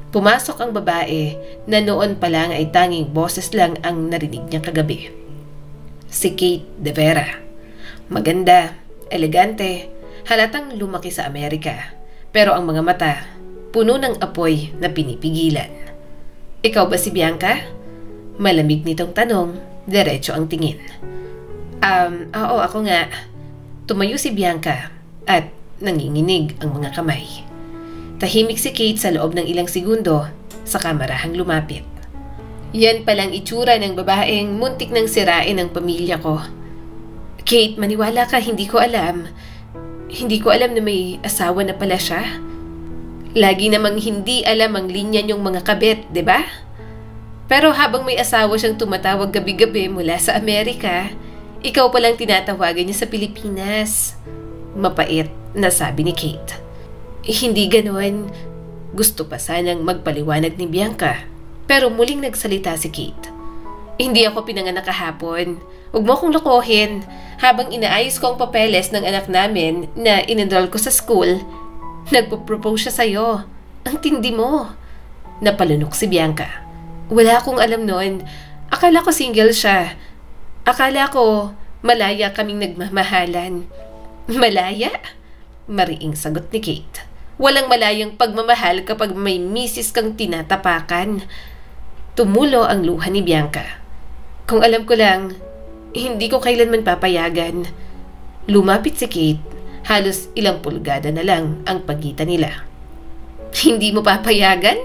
Pumasok ang babae na noon pa lang ay tanging boses lang ang narinig niya kagabi. Si Kate De Vera. Maganda, elegante, halatang lumaki sa Amerika. Pero ang mga mata, puno ng apoy na pinipigilan. Ikaw ba si Bianca? Malamig nitong tanong, diretso ang tingin. Oo, ako nga. Tumayo si Bianca at nanginginig ang mga kamay. Tahimik si Kate sa loob ng ilang segundo, saka marahang lumapit. Yan palang itsura ng babaeng muntik nang sirain ang pamilya ko. Kate, maniwala ka, hindi ko alam. Hindi ko alam na may asawa na pala siya. Lagi namang hindi alam ang linya niyong mga kabit, 'di ba? Pero habang may asawa siyang tumatawag gabi-gabi mula sa Amerika, ikaw palang tinatawagan niya sa Pilipinas. Mapait na sabi ni Kate. Hindi ganoon. Gusto pa sanang magpaliwanag ni Bianca, pero muling nagsalita si Kate. Hindi ako pinanganak kahapon. Huwag mo akong lokohin. Habang inaayos ko ang papeles ng anak namin na in-enroll ko sa school, nagpo-propose siya sa'yo. Ang tindi mo. Napalunok si Bianca. Wala akong alam noon. Akala ko single siya. Akala ko malaya kaming nagmamahalan. Malaya? Mariing sagot ni Kate. Walang malayang pagmamahal kapag may misis kang tinatapakan. Tumulo ang luha ni Bianca. Kung alam ko lang, hindi ko kailanman papayagan. Lumapit si Kate. Halos ilang pulgada na lang ang pagitan nila. Hindi mo papayagan?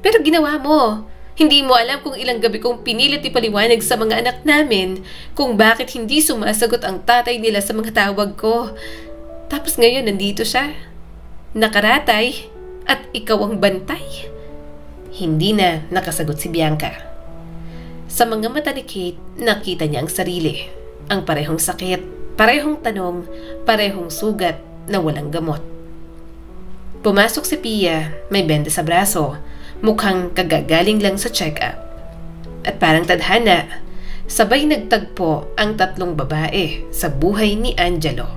Pero ginawa mo. Hindi mo alam kung ilang gabi kong pinilit ipaliwanag sa mga anak namin kung bakit hindi sumasagot ang tatay nila sa mga tawag ko. Tapos ngayon nandito siya. Nakaratay at ikaw ang bantay. Hindi na nakasagot si Bianca. Sa mga mata ni Kate, nakita niya ang sarili. Ang parehong sakit, parehong tanong, parehong sugat na walang gamot. Pumasok si Pia, may benda sa braso. Mukhang kagagaling lang sa check-up. At parang tadhana, sabay nagtagpo ang tatlong babae sa buhay ni Angelo.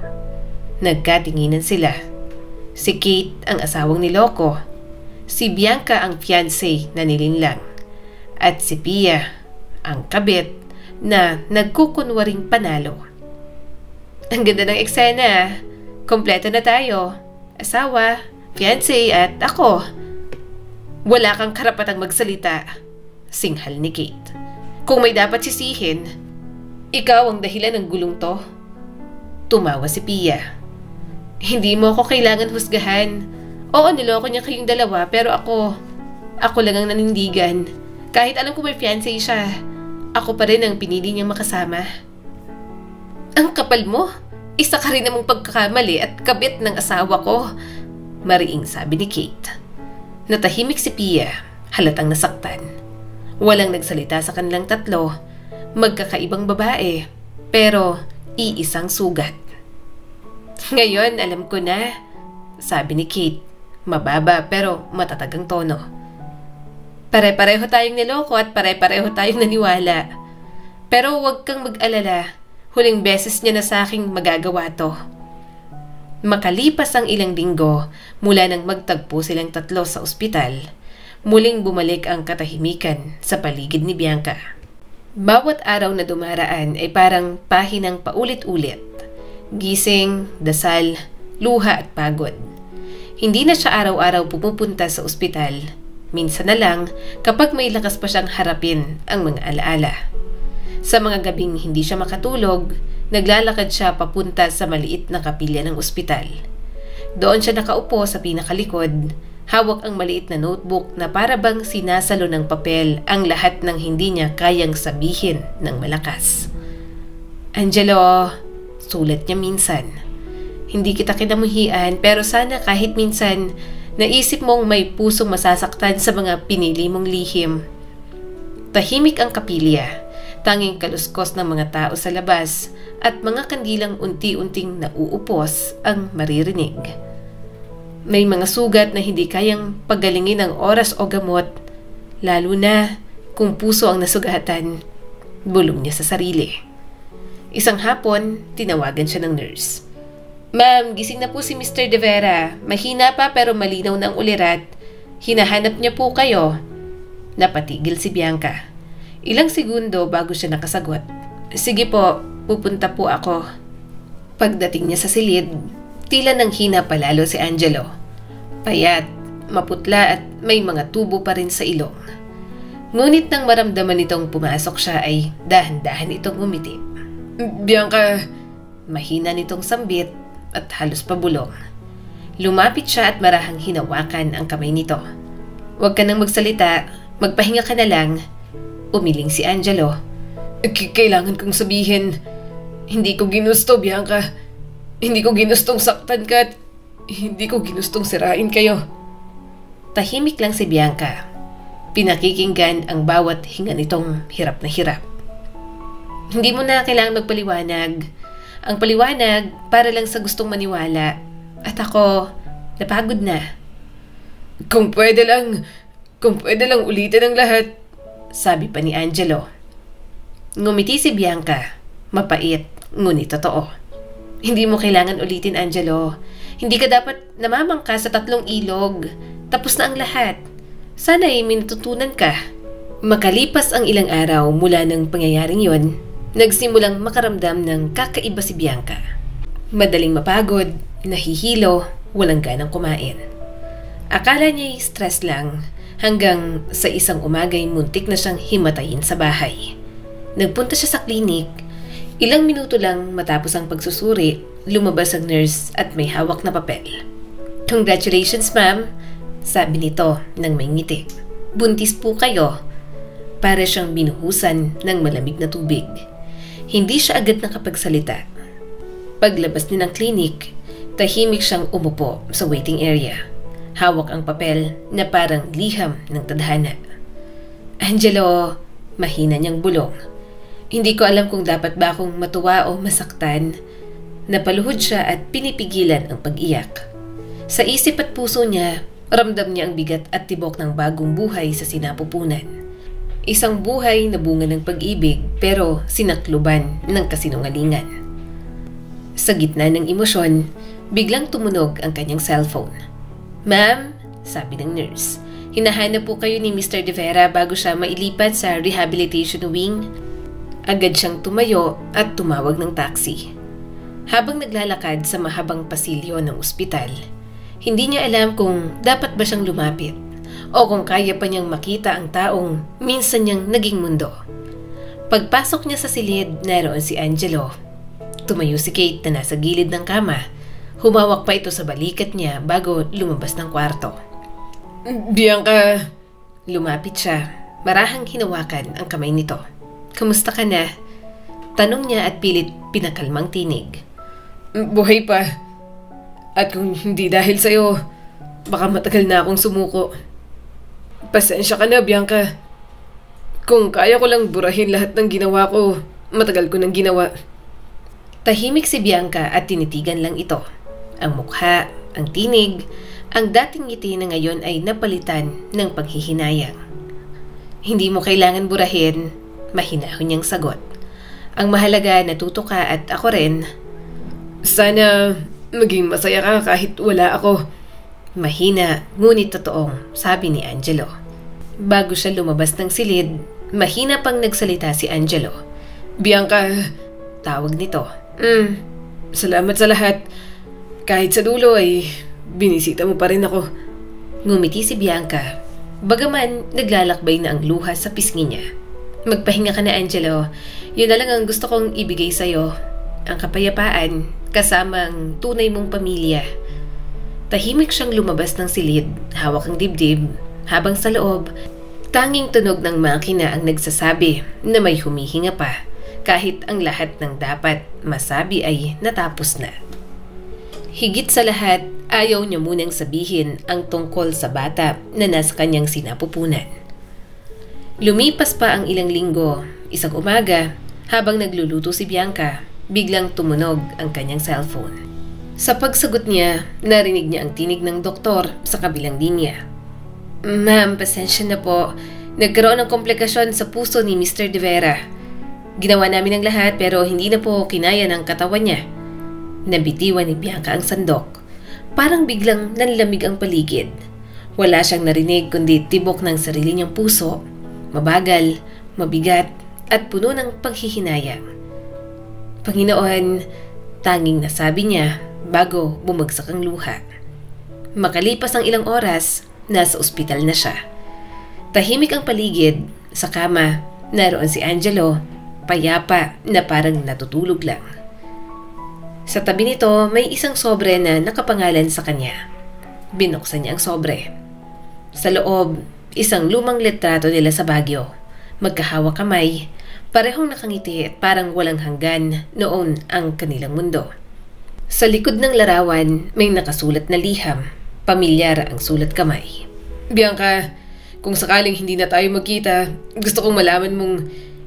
Nagkatinginan sila. Si Kate ang asawang niloko. Si Bianca ang fiancé na nilinlang. At si Pia ang kabit na nagkukunwaring panalo. Ang ganda ng eksena. Kompleto na tayo. Asawa, fiancé at ako. Wala kang karapatang magsalita, singhal ni Kate. Kung may dapat sisihin, ikaw ang dahilan ng gulong to. Tumawa si Pia. Hindi mo ako kailangan husgahan. Oo, niloko niya kayong dalawa, pero ako lang ang nanindigan. Kahit alam ko may fiancé siya, ako pa rin ang pinili niyang makasama. Ang kapal mo, isa ka rin namang pagkakamali at kabit ng asawa ko, mariing sabi ni Kate. Natahimik si Pia, halatang nasaktan. Walang nagsalita sa kanilang tatlo, magkakaibang babae, pero iisang sugat. Ngayon, alam ko na, sabi ni Kate, mababa pero matatag ang tono. Pare-pareho tayong niloko at pare-pareho tayong naniwala. Pero huwag kang mag-alala, huling beses niya na sa aking magagawa to. Makalipas ang ilang linggo mula nang magtagpo silang tatlo sa ospital, muling bumalik ang katahimikan sa paligid ni Bianca. Bawat araw na dumaraan ay parang pahinang paulit-ulit. Gising, dasal, luha at pagod. Hindi na siya araw-araw pumupunta sa ospital. Minsan na lang kapag may lakas pa siyang harapin ang mga alaala. Sa mga gabing hindi siya makatulog, naglalakad siya papunta sa maliit na kapilya ng ospital. Doon siya nakaupo sa pinakalikod, hawak ang maliit na notebook na para bang sinasalo ng papel ang lahat ng hindi niya kayang sabihin ng malakas. Angelo, sulat niya minsan. Hindi kita kinamuhian pero sana kahit minsan naisip mong may pusong masasaktan sa mga pinili mong lihim. Tahimik ang kapilya, tanging kaluskos ng mga tao sa labas at mga kandilang unti-unting nauupos ang maririnig. May mga sugat na hindi kayang pagalingin ng oras o gamot, lalo na kung puso ang nasugatan, bulong niya sa sarili. Isang hapon, tinawagan siya ng nurse. Ma'am, gising na po si Mr. De Vera. Mahina pa pero malinaw na ang ulirat. Hinahanap niya po kayo. Napatigil si Bianca. Ilang segundo bago siya nakasagot. Sige po, pupunta po ako. Pagdating niya sa silid, tila nang hina palalo si Angelo. Payat, maputla at may mga tubo pa rin sa ilong. Ngunit nang maramdaman nitong pumasok siya ay dahan-dahan itong umiti. Bianca, mahina nitong sambit at halos pabulong. Lumapit siya at marahang hinawakan ang kamay nito. Huwag ka nang magsalita, magpahinga ka na lang. Umiling si Angelo. Kailangan kong sabihin, hindi ko ginusto, Bianca. Hindi ko ginustong saktan ka at hindi ko ginustong sirain kayo. Tahimik lang si Bianca. Pinakikinggan ang bawat hinga nitong hirap na hirap. Hindi mo na kailangan magpaliwanag. Ang paliwanag para lang sa gustong maniwala. At ako, napagod na. Kung pwede lang ulitin ang lahat, sabi pa ni Angelo. Ngumiti si Bianca. Mapait, ngunit totoo. Hindi mo kailangan ulitin, Angelo. Hindi ka dapat namamangka sa 3 ilog. Tapos na ang lahat. Sana ay may natutunan ka. Makalipas ang ilang araw mula ng pangyayaring yon, nagsimulang makaramdam ng kakaiba si Bianca. Madaling mapagod, nahihilo, walang ganang kumain. Akala niya'y stress lang hanggang sa isang umaga'y muntik na siyang himatayin sa bahay. Nagpunta siya sa klinik. Ilang minuto lang matapos ang pagsusuri, lumabas ang nurse at may hawak na papel. Congratulations, ma'am, sabi nito nang may ngiti. Buntis po kayo. Para siyang binuhusan ng malamig na tubig. Hindi siya agad nakapagsalita. Paglabas niya ng klinik, tahimik siyang umupo sa waiting area. Hawak ang papel na parang liham ng tadhana. Angelo, mahina niyang bulong. Hindi ko alam kung dapat ba akong matuwa o masaktan. Napaluhod siya at pinipigilan ang pag-iyak. Sa isip at puso niya, ramdam niya ang bigat at tibok ng bagong buhay sa sinapupunan. Isang buhay na bunga ng pag-ibig pero sinakluban ng kasinungalingan. Sa gitna ng emosyon, biglang tumunog ang kanyang cellphone. Ma'am, sabi ng nurse, hinahanap po kayo ni Mr. De Vera bago siya mailipat sa rehabilitation wing. Agad siyang tumayo at tumawag ng taxi. Habang naglalakad sa mahabang pasilyo ng ospital, hindi niya alam kung dapat ba siyang lumapit o kung kaya pa niyang makita ang taong minsan niyang naging mundo. Pagpasok niya sa silid, naroon si Angelo. Tumayo si Kate na nasa gilid ng kama. Humawak pa ito sa balikat niya bago lumabas ng kwarto. Bianca! Lumapit siya. Marahang hinawakan ang kamay nito. Kamusta ka na? Tanong niya at pilit pinakalmang tinig. Buhay pa. At kung hindi dahil sa'yo, baka matagal na akong sumuko. Pasensya ka na, Bianca. Kung kaya ko lang burahin lahat ng ginawa ko, matagal ko nang ginawa. Tahimik si Bianca at tinitigan lang ito. Ang mukha, ang tinig, ang dating ngiti na ngayon ay napalitan ng paghihinayang. Hindi mo kailangan burahin, mahinahon niyang sagot. Ang mahalaga, natuto ka at ako rin. Sana maging masaya ka kahit wala ako. Mahina, ngunit totoong, sabi ni Angelo. Bago siya lumabas ng silid, mahina pang nagsalita si Angelo. Bianca, tawag nito. Salamat sa lahat. Kahit sa dulo ay binisita mo pa rin ako. Ngumiti si Bianca. Bagaman naglalakbay na ang luha sa pisngi niya. Magpahinga ka na, Angelo. Yun na lang ang gusto kong ibigay sa'yo. Ang kapayapaan, kasamang tunay mong pamilya. Tahimik siyang lumabas ng silid, hawak ang dibdib, habang sa loob, tanging tunog ng makina ang nagsasabi na may humihinga pa, kahit ang lahat ng dapat masabi ay natapos na. Higit sa lahat, ayaw niya munang sabihin ang tungkol sa bata na nasa kanyang sinapupunan. Lumipas pa ang ilang linggo, isang umaga, habang nagluluto si Bianca, biglang tumunog ang kanyang cellphone. Sa pagsagot niya, narinig niya ang tinig ng doktor sa kabilang linya. Ma'am, pasensya na po. Nagkaroon ng komplikasyon sa puso ni Mr. De Vera. Ginawa namin ang lahat pero hindi na po kinaya ng katawan niya. Nabitiwan ni Bianca ang sandok. Parang biglang nanlamig ang paligid. Wala siyang narinig kundi tibok ng sarili niyang puso. Mabagal, mabigat, at puno ng paghihinayang. Panginoon, tanging nasabi niya bago bumagsak ang luha. Makalipas ang ilang oras, nasa ospital na siya. Tahimik ang paligid, sa kama, naroon si Angelo, payapa na parang natutulog lang. Sa tabi nito, may isang sobre na nakapangalan sa kanya. Binuksan niya ang sobre. Sa loob, isang lumang litrato nila sa Baguio. Magkahawak kamay, parehong nakangiti at parang walang hanggan noon ang kanilang mundo. Sa likod ng larawan, may nakasulat na liham. Pamilyar ang sulat kamay. Bianca, kung sakaling hindi na tayo magkita, gusto kong malaman mong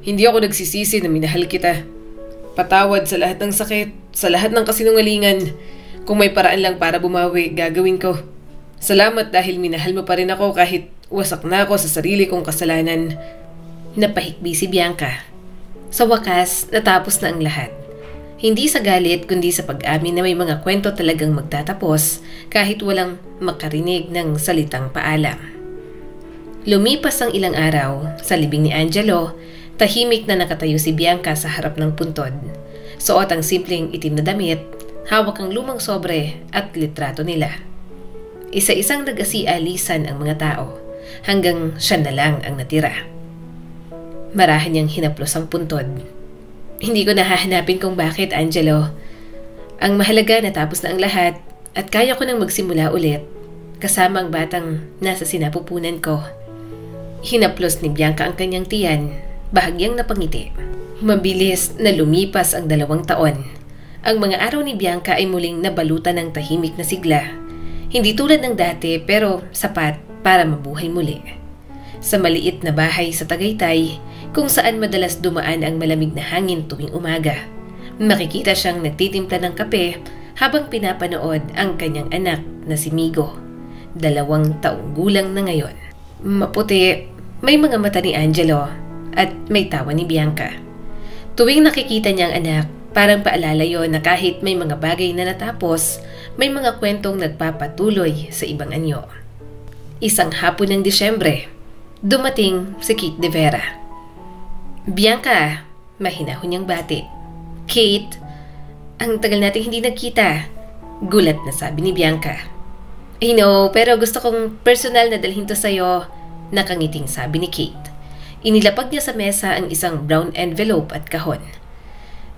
hindi ako nagsisisi na minahal kita. Patawad sa lahat ng sakit, sa lahat ng kasinungalingan. Kung may paraan lang para bumawi, gagawin ko. Salamat dahil minahal mo pa rin ako kahit wasak na ako sa sarili kong kasalanan. Napahikbi si Bianca. Sa wakas, natapos na ang lahat. Hindi sa galit kundi sa pag-amin na may mga kwento talagang magtatapos kahit walang makarinig ng salitang paalam. Lumipas ang ilang araw, sa libing ni Angelo, tahimik na nakatayo si Bianca sa harap ng puntod. Suot ang simpleng itim na damit, hawak ang lumang sobre at litrato nila. Isa-isang nag-asi-alisan ang mga tao, hanggang siya na lang ang natira. Marahan niyang hinaplos ang puntod. Hindi ko nahahanapin kung bakit, Angelo. Ang mahalaga natapos na ang lahat at kaya ko nang magsimula ulit, kasama ang batang nasa sinapupunan ko. Hinaplos ni Bianca ang kanyang tiyan, bahagyang napangiti. Mabilis na lumipas ang 2 taon. Ang mga araw ni Bianca ay muling nabalutan ng tahimik na sigla. Hindi tulad ng dati pero sapat para mabuhay muli. Sa maliit na bahay sa Tagaytay, kung saan madalas dumaan ang malamig na hangin tuwing umaga, makikita siyang nagtitimpla ng kape habang pinapanood ang kanyang anak na si Migo, 2 taong gulang na ngayon. Maputi, may mga mata ni Angelo at may tawa ni Bianca. Tuwing nakikita niya ang anak, parang paalala yon na kahit may mga bagay na natapos, may mga kwentong nagpapatuloy sa ibang anyo. Isang hapon ng Disyembre, dumating si Kate De Vera. Bianca, mahinahon niyang bati. Kate, ang tagal nating hindi nagkita. Gulat na sabi ni Bianca. I know, pero gusto kong personal na dalhin to sa'yo. Nakangiting sabi ni Kate. Inilapag niya sa mesa ang isang brown envelope at kahon.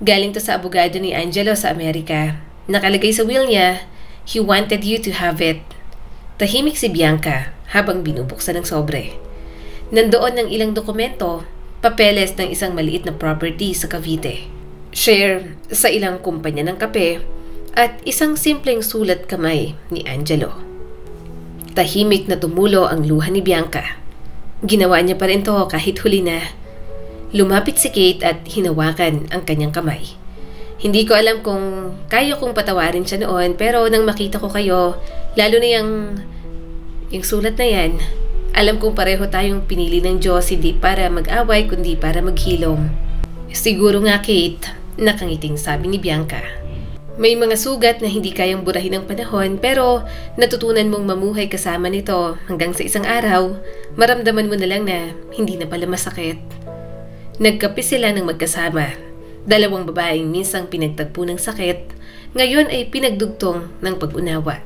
Galing to sa abogado ni Angelo sa Amerika. Nakalagay sa will niya, he wanted you to have it. Tahimik si Bianca habang binubuksan ng sobre. Nandoon ng ilang dokumento, papeles ng isang maliit na property sa Cavite, share sa ilang kumpanya ng kape, at isang simpleng sulat kamay ni Angelo. Tahimik na tumulo ang luha ni Bianca. Ginawa niya pa rin to kahit huli na. Lumapit si Kate at hinawakan ang kanyang kamay. Hindi ko alam kung kaya kong patawarin siya noon, pero nang makita ko kayo, lalo na yung sulat na yan, alam kong pareho tayong pinili ng Diyos hindi para mag-away kundi para maghilom. Siguro nga, Kate, nakangiting sabi ni Bianca. May mga sugat na hindi kayang burahin ng panahon pero natutunan mong mamuhay kasama nito hanggang sa isang araw, maramdaman mo na lang na hindi na pala masakit. Nagkape sila ng magkasama. 2 babaeng minsang pinagtagpo ng sakit, ngayon ay pinagdugtong ng pag-unawa.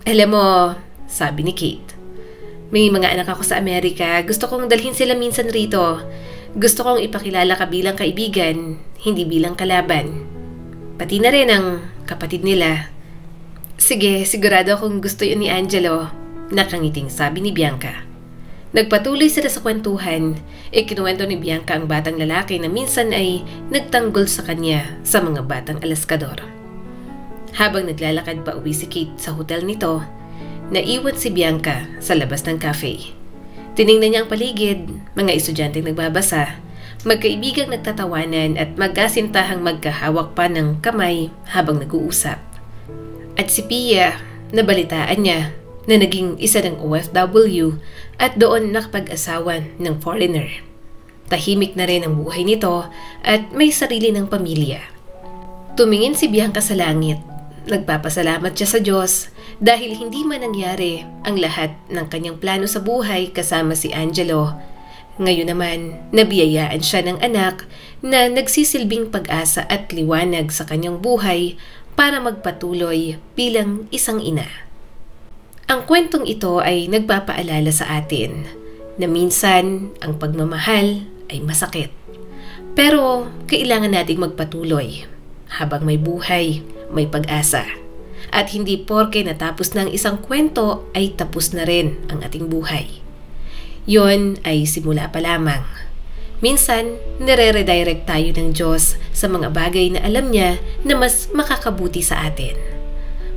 Alam mo, sabi ni Kate, may mga anak ako sa Amerika. Gusto kong dalhin sila minsan rito. Gusto kong ipakilala ka bilang kaibigan, hindi bilang kalaban. Pati na rin ang kapatid nila. Sige, sigurado akong gusto yun ni Angelo, nakangiting sabi ni Bianca. Nagpatuloy sila sa kwentuhan. Ikinuwento ni Bianca ang batang lalaki na minsan ay nagtanggol sa kanya sa mga batang alaskador. Habang naglalakad pa uwi si Kate sa hotel nito, naiwan si Bianca sa labas ng cafe. Tiningnan niya ang paligid, mga estudyanteng nagbabasa, magkaibigang nagtatawanan at magkasintahang magkahawak pa ng kamay habang nag-uusap. At si Pia, nabalitaan niya na naging isa ng OFW at doon nakapag-asawa ng foreigner. Tahimik na rin ang buhay nito at may sarili ng pamilya. Tumingin si Bianca sa langit. Nagpapasalamat siya sa Diyos dahil hindi man nangyari ang lahat ng kanyang plano sa buhay kasama si Angelo. Ngayon naman, nabiyayaan siya ng anak na nagsisilbing pag-asa at liwanag sa kanyang buhay para magpatuloy bilang isang ina. Ang kwentong ito ay nagpapaalala sa atin na minsan ang pagmamahal ay masakit. Pero kailangan nating magpatuloy. Habang may buhay, may pag-asa. At hindi porke natapos na ang isang kwento ay tapos na rin ang ating buhay. Yon ay simula pa lamang. Minsan, nire-redirect tayo ng Diyos sa mga bagay na alam niya na mas makakabuti sa atin.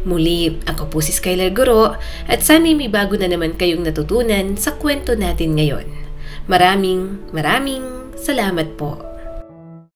Muli, ako po si Skylar Guro at sana'y may bago na naman kayong natutunan sa kwento natin ngayon. Maraming salamat po.